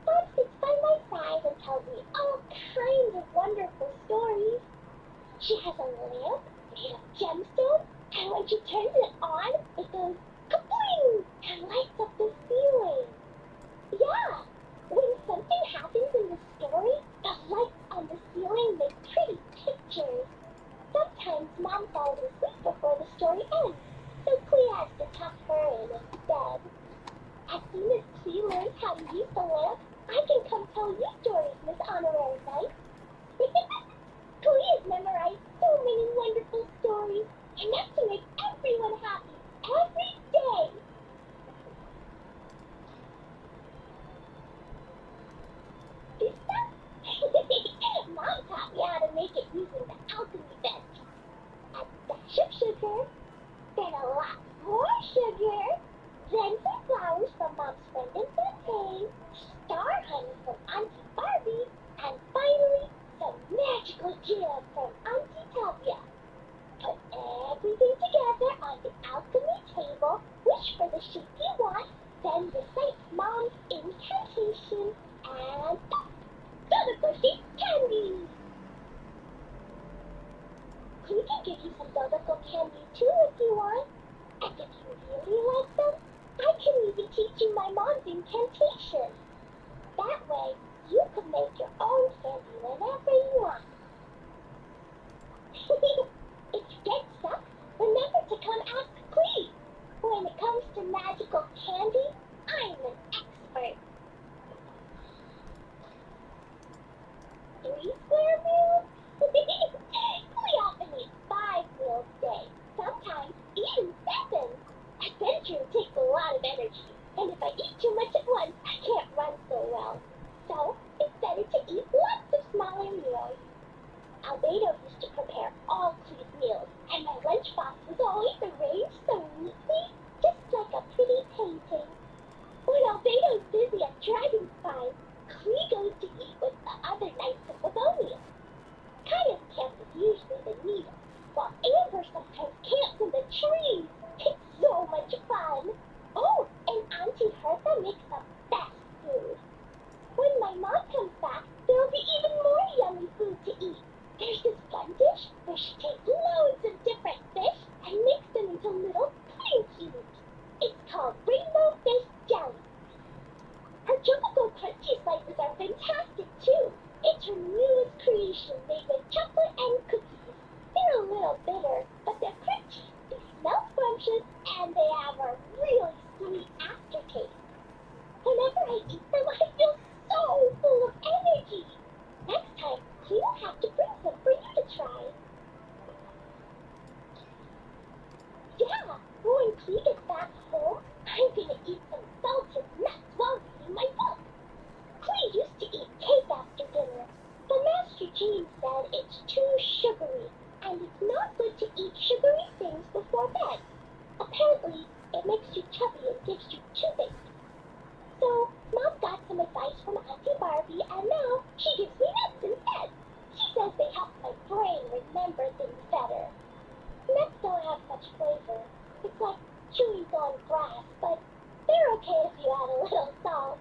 Mom sits by my side and tells me all kinds of wonderful stories. She has a lamp made of gemstones, and when she turns it on, it goes kabling and lights up the ceiling. Yeah, when something happens in the story, the lights on the ceiling make pretty pictures. Sometimes Mom falls asleep before the story ends, so Clea has to tuck her in instead. As soon as Clea learns how to use the lamp, I can come tell you stories, Miss Honorary Knight. Clea has memorized so many wonderful stories, enough to make everyone happy every day. This stuff? Mom taught me how to make it using the alchemy bench. A dash of sugar, then a lot more sugar, then some flowers from Mom's friend in Fontaine, star honey from Auntie Barbie, and finally some magical jam from Auntie Tavia. Put everything together on the alchemy table, wish for the shape you want, then recite Mom's incantation, and Dodoko shaped candies! We can give you some Dodoko candies too if you want. And if you really like them, I can even teach you my mom's incantation. That way, you can make your own candy whenever you want. If you get stuck, remember to come ask Clea. When it comes to magical candy, I'm an expert. 3 square meals? Clea often eats 5 meals a day, sometimes even 7. Adventure takes a lot of energy, and if I eat too much at once, I can't run so well. So, it's better to eat lots of smaller meals. Albedo used to prepare all Clee's meals, and my lunchbox was always arranged so neatly, just like a pretty painting. When Albedo's busy at Dragonspine, Clee goes to eat with the other Knights of Livonia. Kaya's camp is usually the needle, while Amber sometimes camps in the trees. It's so much fun. Oh, and Auntie Hertha makes the best food. When my mom comes back, there'll be even more yummy food to eat. There's this one dish where she takes loads of different fish and makes them into little pudding cubes. It's called rainbow fish jelly. Her chocolate crunchy slices are fantastic too. It's her newest creation made with chocolate and cookies. They're a little bitter, but they're crunchy. They smell scrumptious, and they have a really sweet aftertaste. Whenever I eat them, I feel so full of energy. Next time, you will have to bring some for you to try. Yeah, when Clee gets back home, I'm gonna eat some salted nuts while reading my book. Clee used to eat cake after dinner, but Master James said it's too sugary, and it's not good to eat sugary things before bed. Apparently, it makes you chubby and gives you toothache. So, Mom got some advice from Auntie Barbie, and now she gives me nuts instead. She says they help my brain remember things better. Nuts don't have much flavor. It's like chewing on grass, but they're okay if you add a little salt.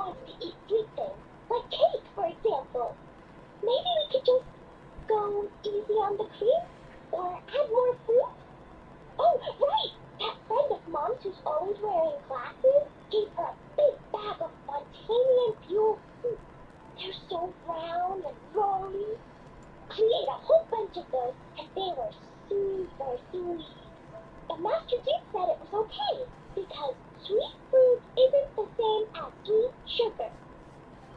wants to eat sweet things, like cake, for example. Maybe we could just go easy on the cream? Or add more fruit? Oh, right! That friend of Mom's who's always wearing glasses gave her a big bag of Montanian fuel fruit. They're so round and rolly. Create a whole bunch of those, and they were super sweet. The Master Duke said it was okay, because sweet fruit isn't the same as sweet sugar.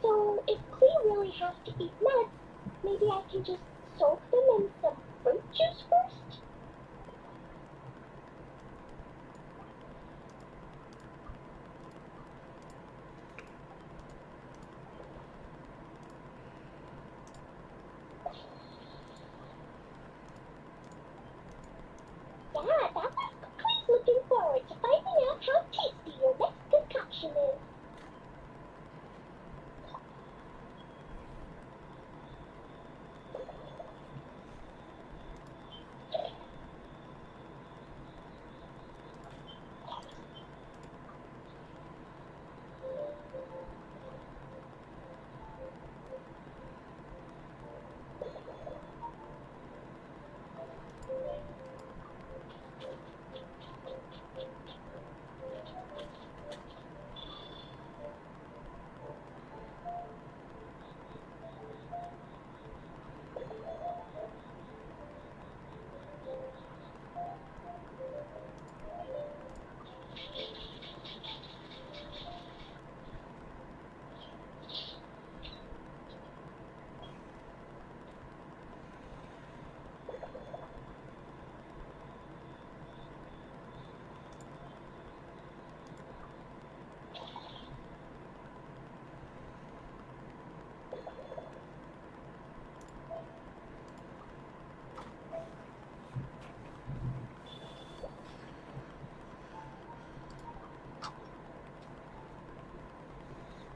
So if Clea really has to eat nuts, maybe I can just soak them in some fruit juice first? Yeah, that's Clea's looking forward to finding out how tasty your next concoction is.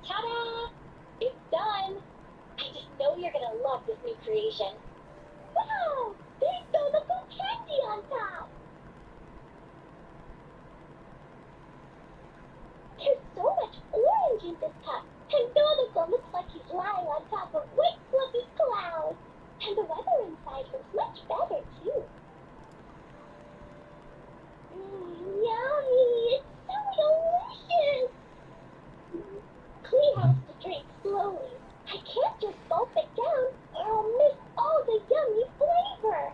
Ta-da! It's done! I just know you're gonna love this new creation. Wow! There's Donaco candy on top! There's so much orange in this cup, and Donaco looks like he's lying on top of white fluffy clouds. And the weather inside looks much better, too. Yummy! It's so delicious! Clea has to drink slowly. I can't just gulp it down, or I'll miss all the yummy flavor.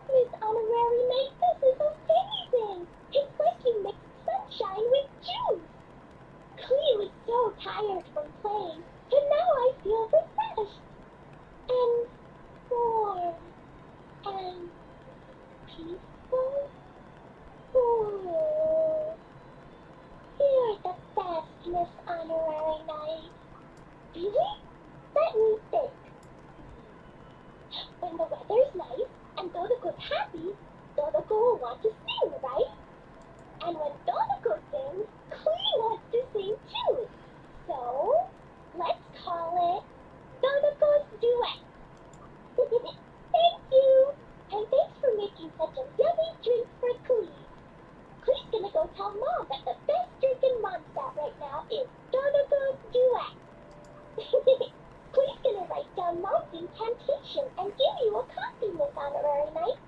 Miss Honorary Knight, this is amazing! It's like you mixed sunshine with juice. Clea was so tired from playing, but now I feel refreshed. And warm. And peaceful. Ooh. You're the best, Miss Honorary Knight. Really? Let me think. When the weather's nice and Dodoco's happy, Dodoco will want to sing, right? And when Dodoco sings, Clea wants to sing too. So, let's call it Dodoco's Duet. Thank you! And thanks for making such a yummy drink for Clea. Clea's gonna go tell Mom that the best drink in Mondstadt right now is Dodoco's Duet. Clea's gonna write down Mom's incantation and give you a copy, Miss Honorary Knight.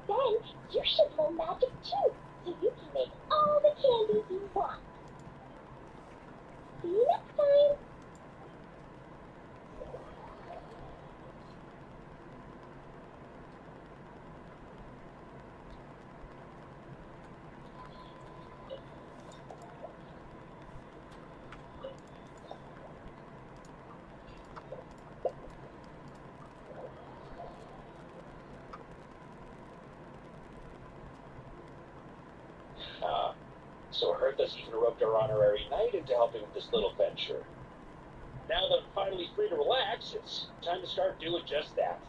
Then you should learn magic too, so you can make all the candies you want. See you next time. So Hertha's even roped our honorary knight into helping with this little venture. Now that I'm finally free to relax, it's time to start doing just that.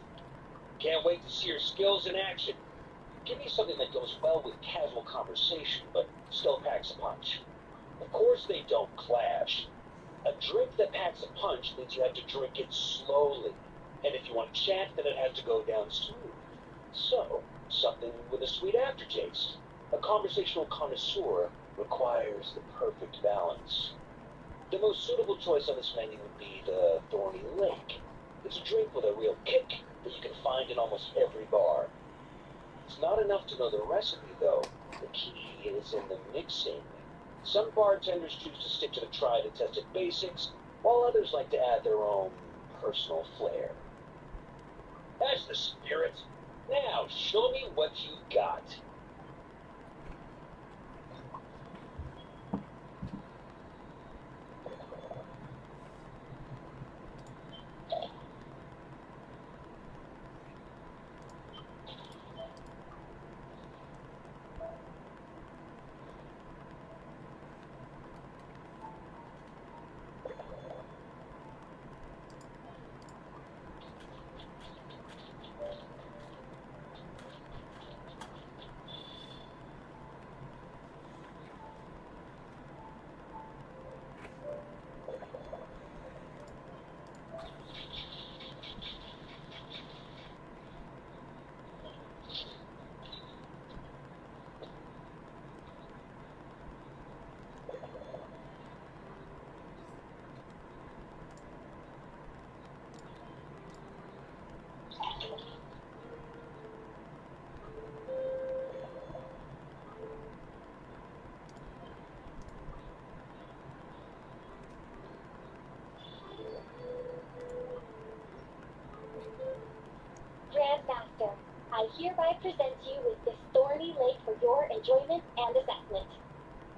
Can't wait to see your skills in action. Give me something that goes well with casual conversation, but still packs a punch. Of course they don't clash. A drink that packs a punch means you have to drink it slowly. And if you want to chant, then it has to go down smooth. So, something with a sweet aftertaste. A conversational connoisseur requires the perfect balance. The most suitable choice on this menu would be the Thorny Lake. It's a drink with a real kick that you can find in almost every bar. It's not enough to know the recipe, though. The key is in the mixing. Some bartenders choose to stick to the tried and tested basics, while others like to add their own personal flair. That's the spirit. Now, show me what you got. Grandmaster, I hereby present you with this Thorny Lake for your enjoyment and assessment.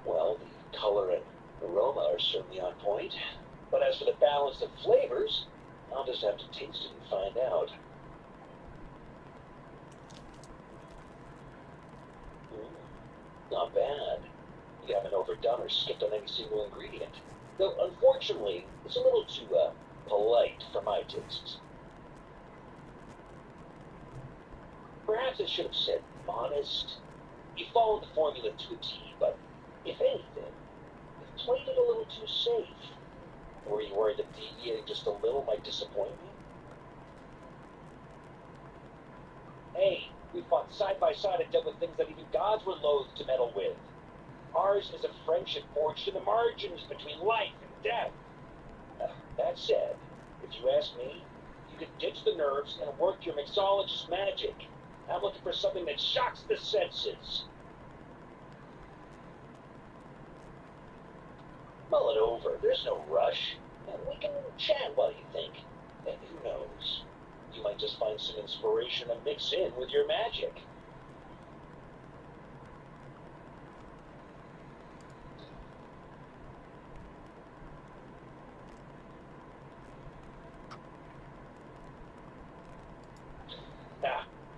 Well, the color and aroma are certainly on point. But as for the balance of flavors, I'll just have to taste it and find out. Not bad. You haven't overdone or skipped on any single ingredient. Though, unfortunately, it's a little too, polite for my tastes. Perhaps I should have said honest. You followed the formula to a T, but if anything, you played it a little too safe. Were you worried that deviating just a little might disappoint me? Hey, we fought side by side and dealt with things that even gods were loath to meddle with. Ours is a friendship forged in the margins between life and death. That said, if you ask me, you can ditch the nerves and work your mixologist magic. I'm looking for something that shocks the senses. Mull it over. There's no rush. We can chat while you think. And who knows? You might just find some inspiration to mix in with your magic.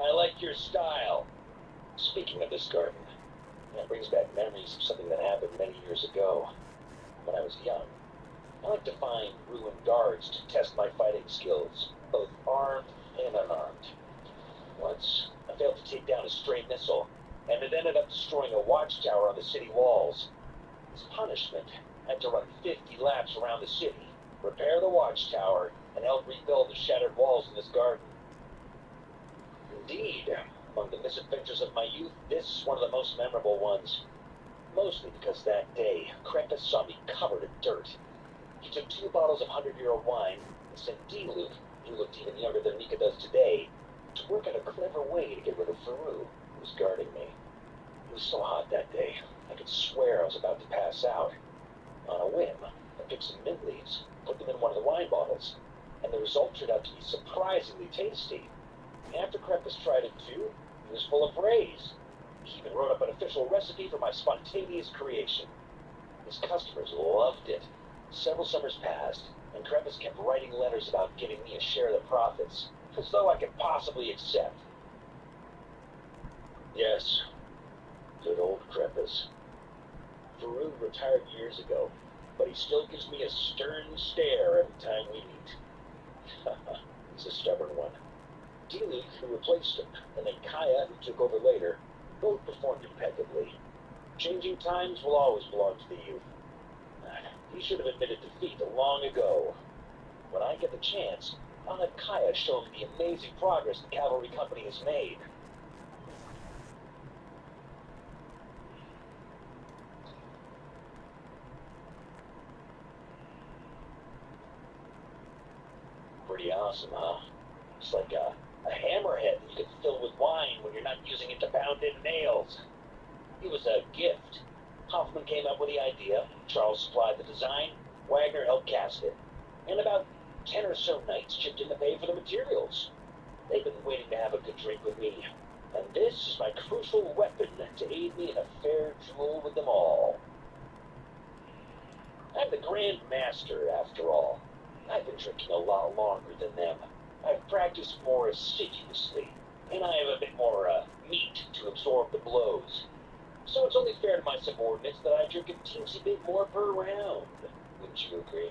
I like your style. Speaking of this garden, that brings back memories of something that happened many years ago. When I was young, I liked to find ruined guards to test my fighting skills, both armed and unarmed. Once, I failed to take down a stray missile, and it ended up destroying a watchtower on the city walls. As punishment, I had to run 50 laps around the city, repair the watchtower, and help rebuild the shattered walls in this garden. Indeed, among the misadventures of my youth, this is one of the most memorable ones. Mostly because that day, Krampus saw me covered in dirt. He took 2 bottles of 100-year-old wine and sent D-Luke, who looked even younger than Mika does today, to work out a clever way to get rid of Faru, who was guarding me. It was so hot that day, I could swear I was about to pass out. On a whim, I picked some mint leaves, put them in one of the wine bottles, and the result turned out to be surprisingly tasty. After Krampus tried it too, he was full of praise. He even wrote up an official recipe for my spontaneous creation. His customers loved it. Several summers passed, and Krampus kept writing letters about giving me a share of the profits, as though I could possibly accept. Yes, good old Krampus. Faru retired years ago, but he still gives me a stern stare every time we meet. He's a stubborn one. D-Luke, who replaced him, and then Kaya, who took over later, both performed impeccably. Changing times will always belong to the youth. He should have admitted defeat long ago. When I get the chance, I'll have Kaya show me the amazing progress the cavalry company has made. Pretty awesome, huh? It's like a hammerhead that you can fill with wine when you're not using it to pound in nails. It was a gift. Hoffman came up with the idea, Charles supplied the design, Wagner helped cast it, and about 10 or so knights chipped in to pay for the materials. They've been waiting to have a good drink with me, and this is my crucial weapon to aid me in a fair duel with them all. I'm the Grand Master, after all. I've been drinking a lot longer than them. I've practiced more assiduously, and I have a bit more meat to absorb the blows. So it's only fair to my subordinates that I drink a teensy bit more per round. Wouldn't you agree?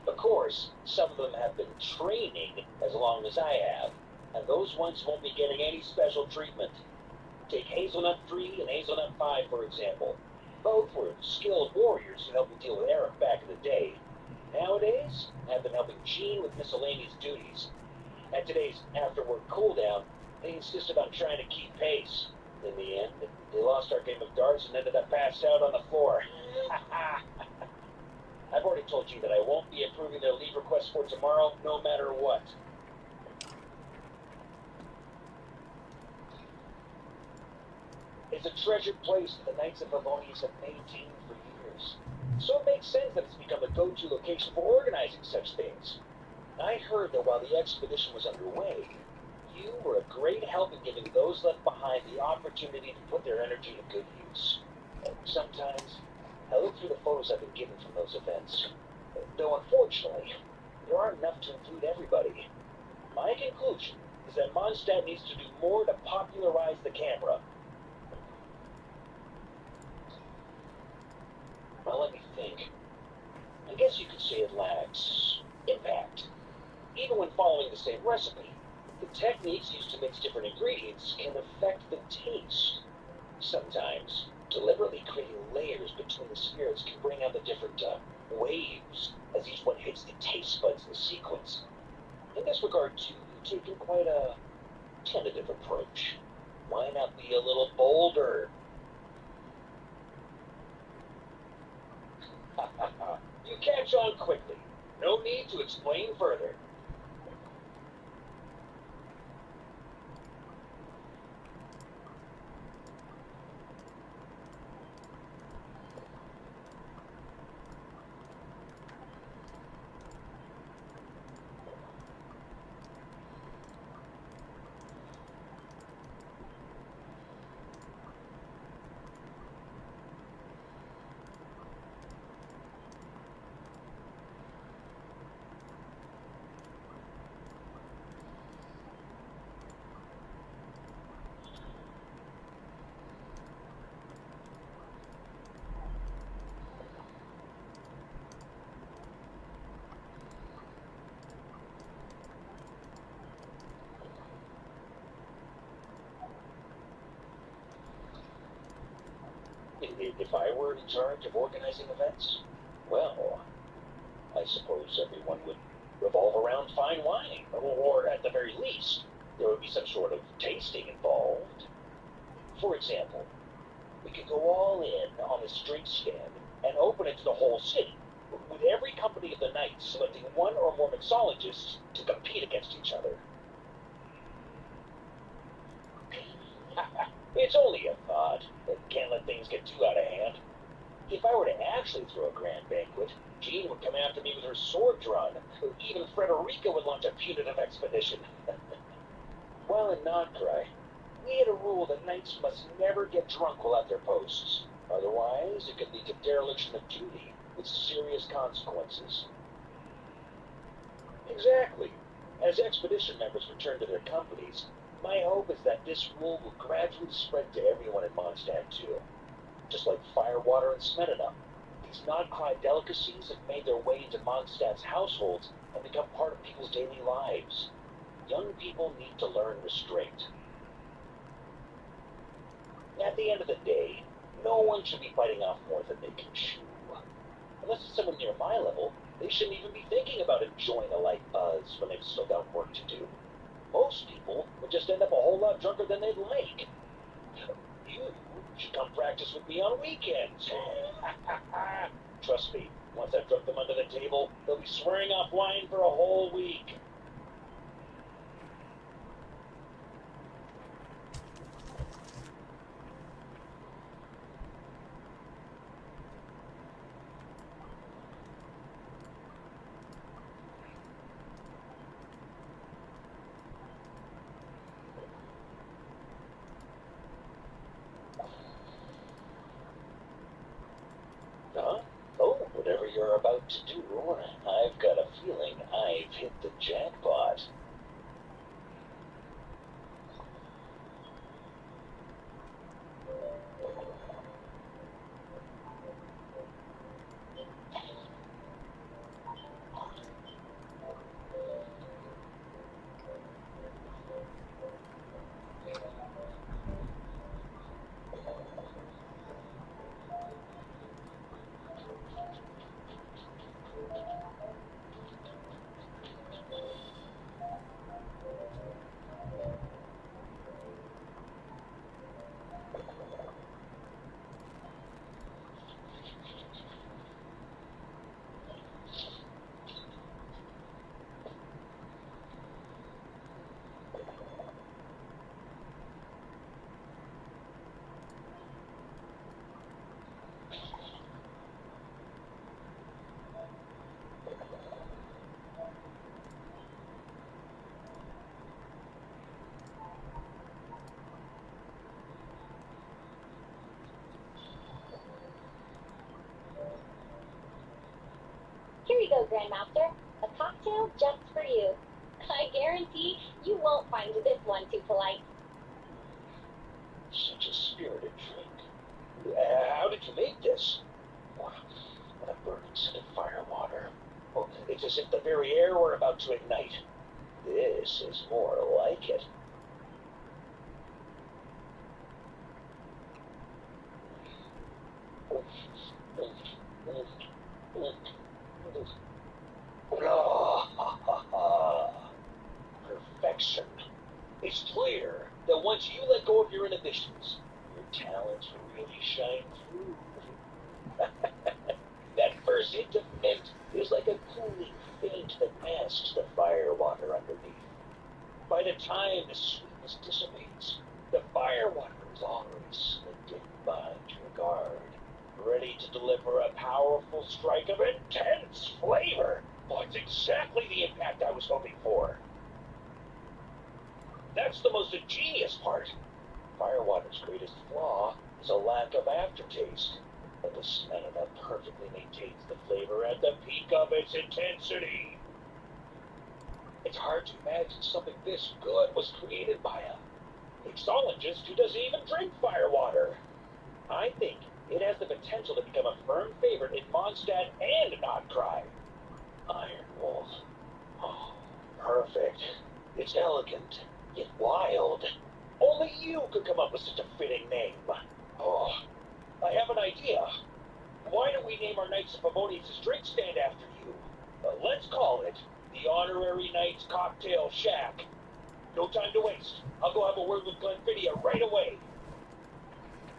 Of course, some of them have been training as long as I have, and those ones won't be getting any special treatment. Take Hazelnut 3 and Hazelnut 5, for example. Both were skilled warriors who helped me deal with Eric back in the day. Nowadays, I've been helping Jean with miscellaneous duties. At today's after-work cooldown, they insisted on trying to keep pace. In the end, they lost our game of darts and ended up passed out on the floor. I've already told Jean that I won't be approving their leave request for tomorrow, no matter what. It's a treasured place that the Knights of Favonius have maintained for years. So it makes sense that it's become a go-to location for organizing such things. I heard that while the expedition was underway, you were a great help in giving those left behind the opportunity to put their energy to good use. Sometimes, I look through the photos I've been given from those events. Though unfortunately, there aren't enough to include everybody. My conclusion is that Mondstadt needs to do more to popularize the camera. Well, let me think. I guess you could say it lacks impact. Even when following the same recipe, the techniques used to mix different ingredients can affect the taste. Sometimes, deliberately creating layers between the spirits can bring out the different waves as each one hits the taste buds in sequence. In this regard, too, you've taken quite a tentative approach. Why not be a little bolder? You catch on quickly. No need to explain further. If I were in charge of organizing events, well, I suppose everyone would revolve around fine wine, or at the very least, there would be some sort of tasting involved. For example, we could go all in on this drink stand and open it to the whole city, with every company of the Knights selecting one or more mixologists to compete against each other. It's only a thought. Can't let things get too out of hand. If I were to actually throw a grand banquet, Jean would come after me with her sword drawn. Even Frederica would launch a punitive expedition. While in Nordkrai, we had a rule that knights must never get drunk while at their posts. Otherwise, it could lead to dereliction of duty, with serious consequences. Exactly. As expedition members return to their companies, my hope is that this rule will gradually spread to everyone in Mondstadt, too. Just like firewater and Smedina, these Nordkrai delicacies have made their way into Mondstadt's households and become part of people's daily lives. Young people need to learn restraint. At the end of the day, no one should be biting off more than they can chew. Unless it's someone near my level, they shouldn't even be thinking about enjoying a light buzz when they've still got work to do. Most people would just end up a whole lot drunker than they'd like. You should come practice with me on weekends. Trust me, once I've drunk them under the table, they'll be swearing off wine for a whole week. Huh? Oh, whatever you're about to do, I've got a feeling I've hit the jackpot. Here you go, Grandmaster. A cocktail just for you. I guarantee you won't find this one too polite. Such a spirited drink. How did you make this? What a burning scent of fire water. Oh, it's as if the very air were about to ignite. This is more like it. Perfection. It's clear that once you let go of your inhibitions, your talents really shine through. That first hit of mint is like a cooling feint that masks the fire water underneath. By the time the sweetness dissipates, the fire water is already slipped in behind your guard, ready to deliver a powerful strike of intense flavor. Oh, it's exactly the impact I was hoping for. That's the most ingenious part. Firewater's greatest flaw is a lack of aftertaste, but the smell of that perfectly maintains the flavor at the peak of its intensity. It's hard to imagine something this good was created by a mixologist who doesn't even drink firewater. I think it has the potential to become a firm favorite in Mondstadt and Notcry. Iron Wolf. Oh, perfect. It's elegant, yet wild. Only you could come up with such a fitting name. Oh, I have an idea. Why don't we name our Knights of Favonius' drink stand after you? Let's call it the Honorary Knights Cocktail Shack. No time to waste. I'll go have a word with Glenfidia right away.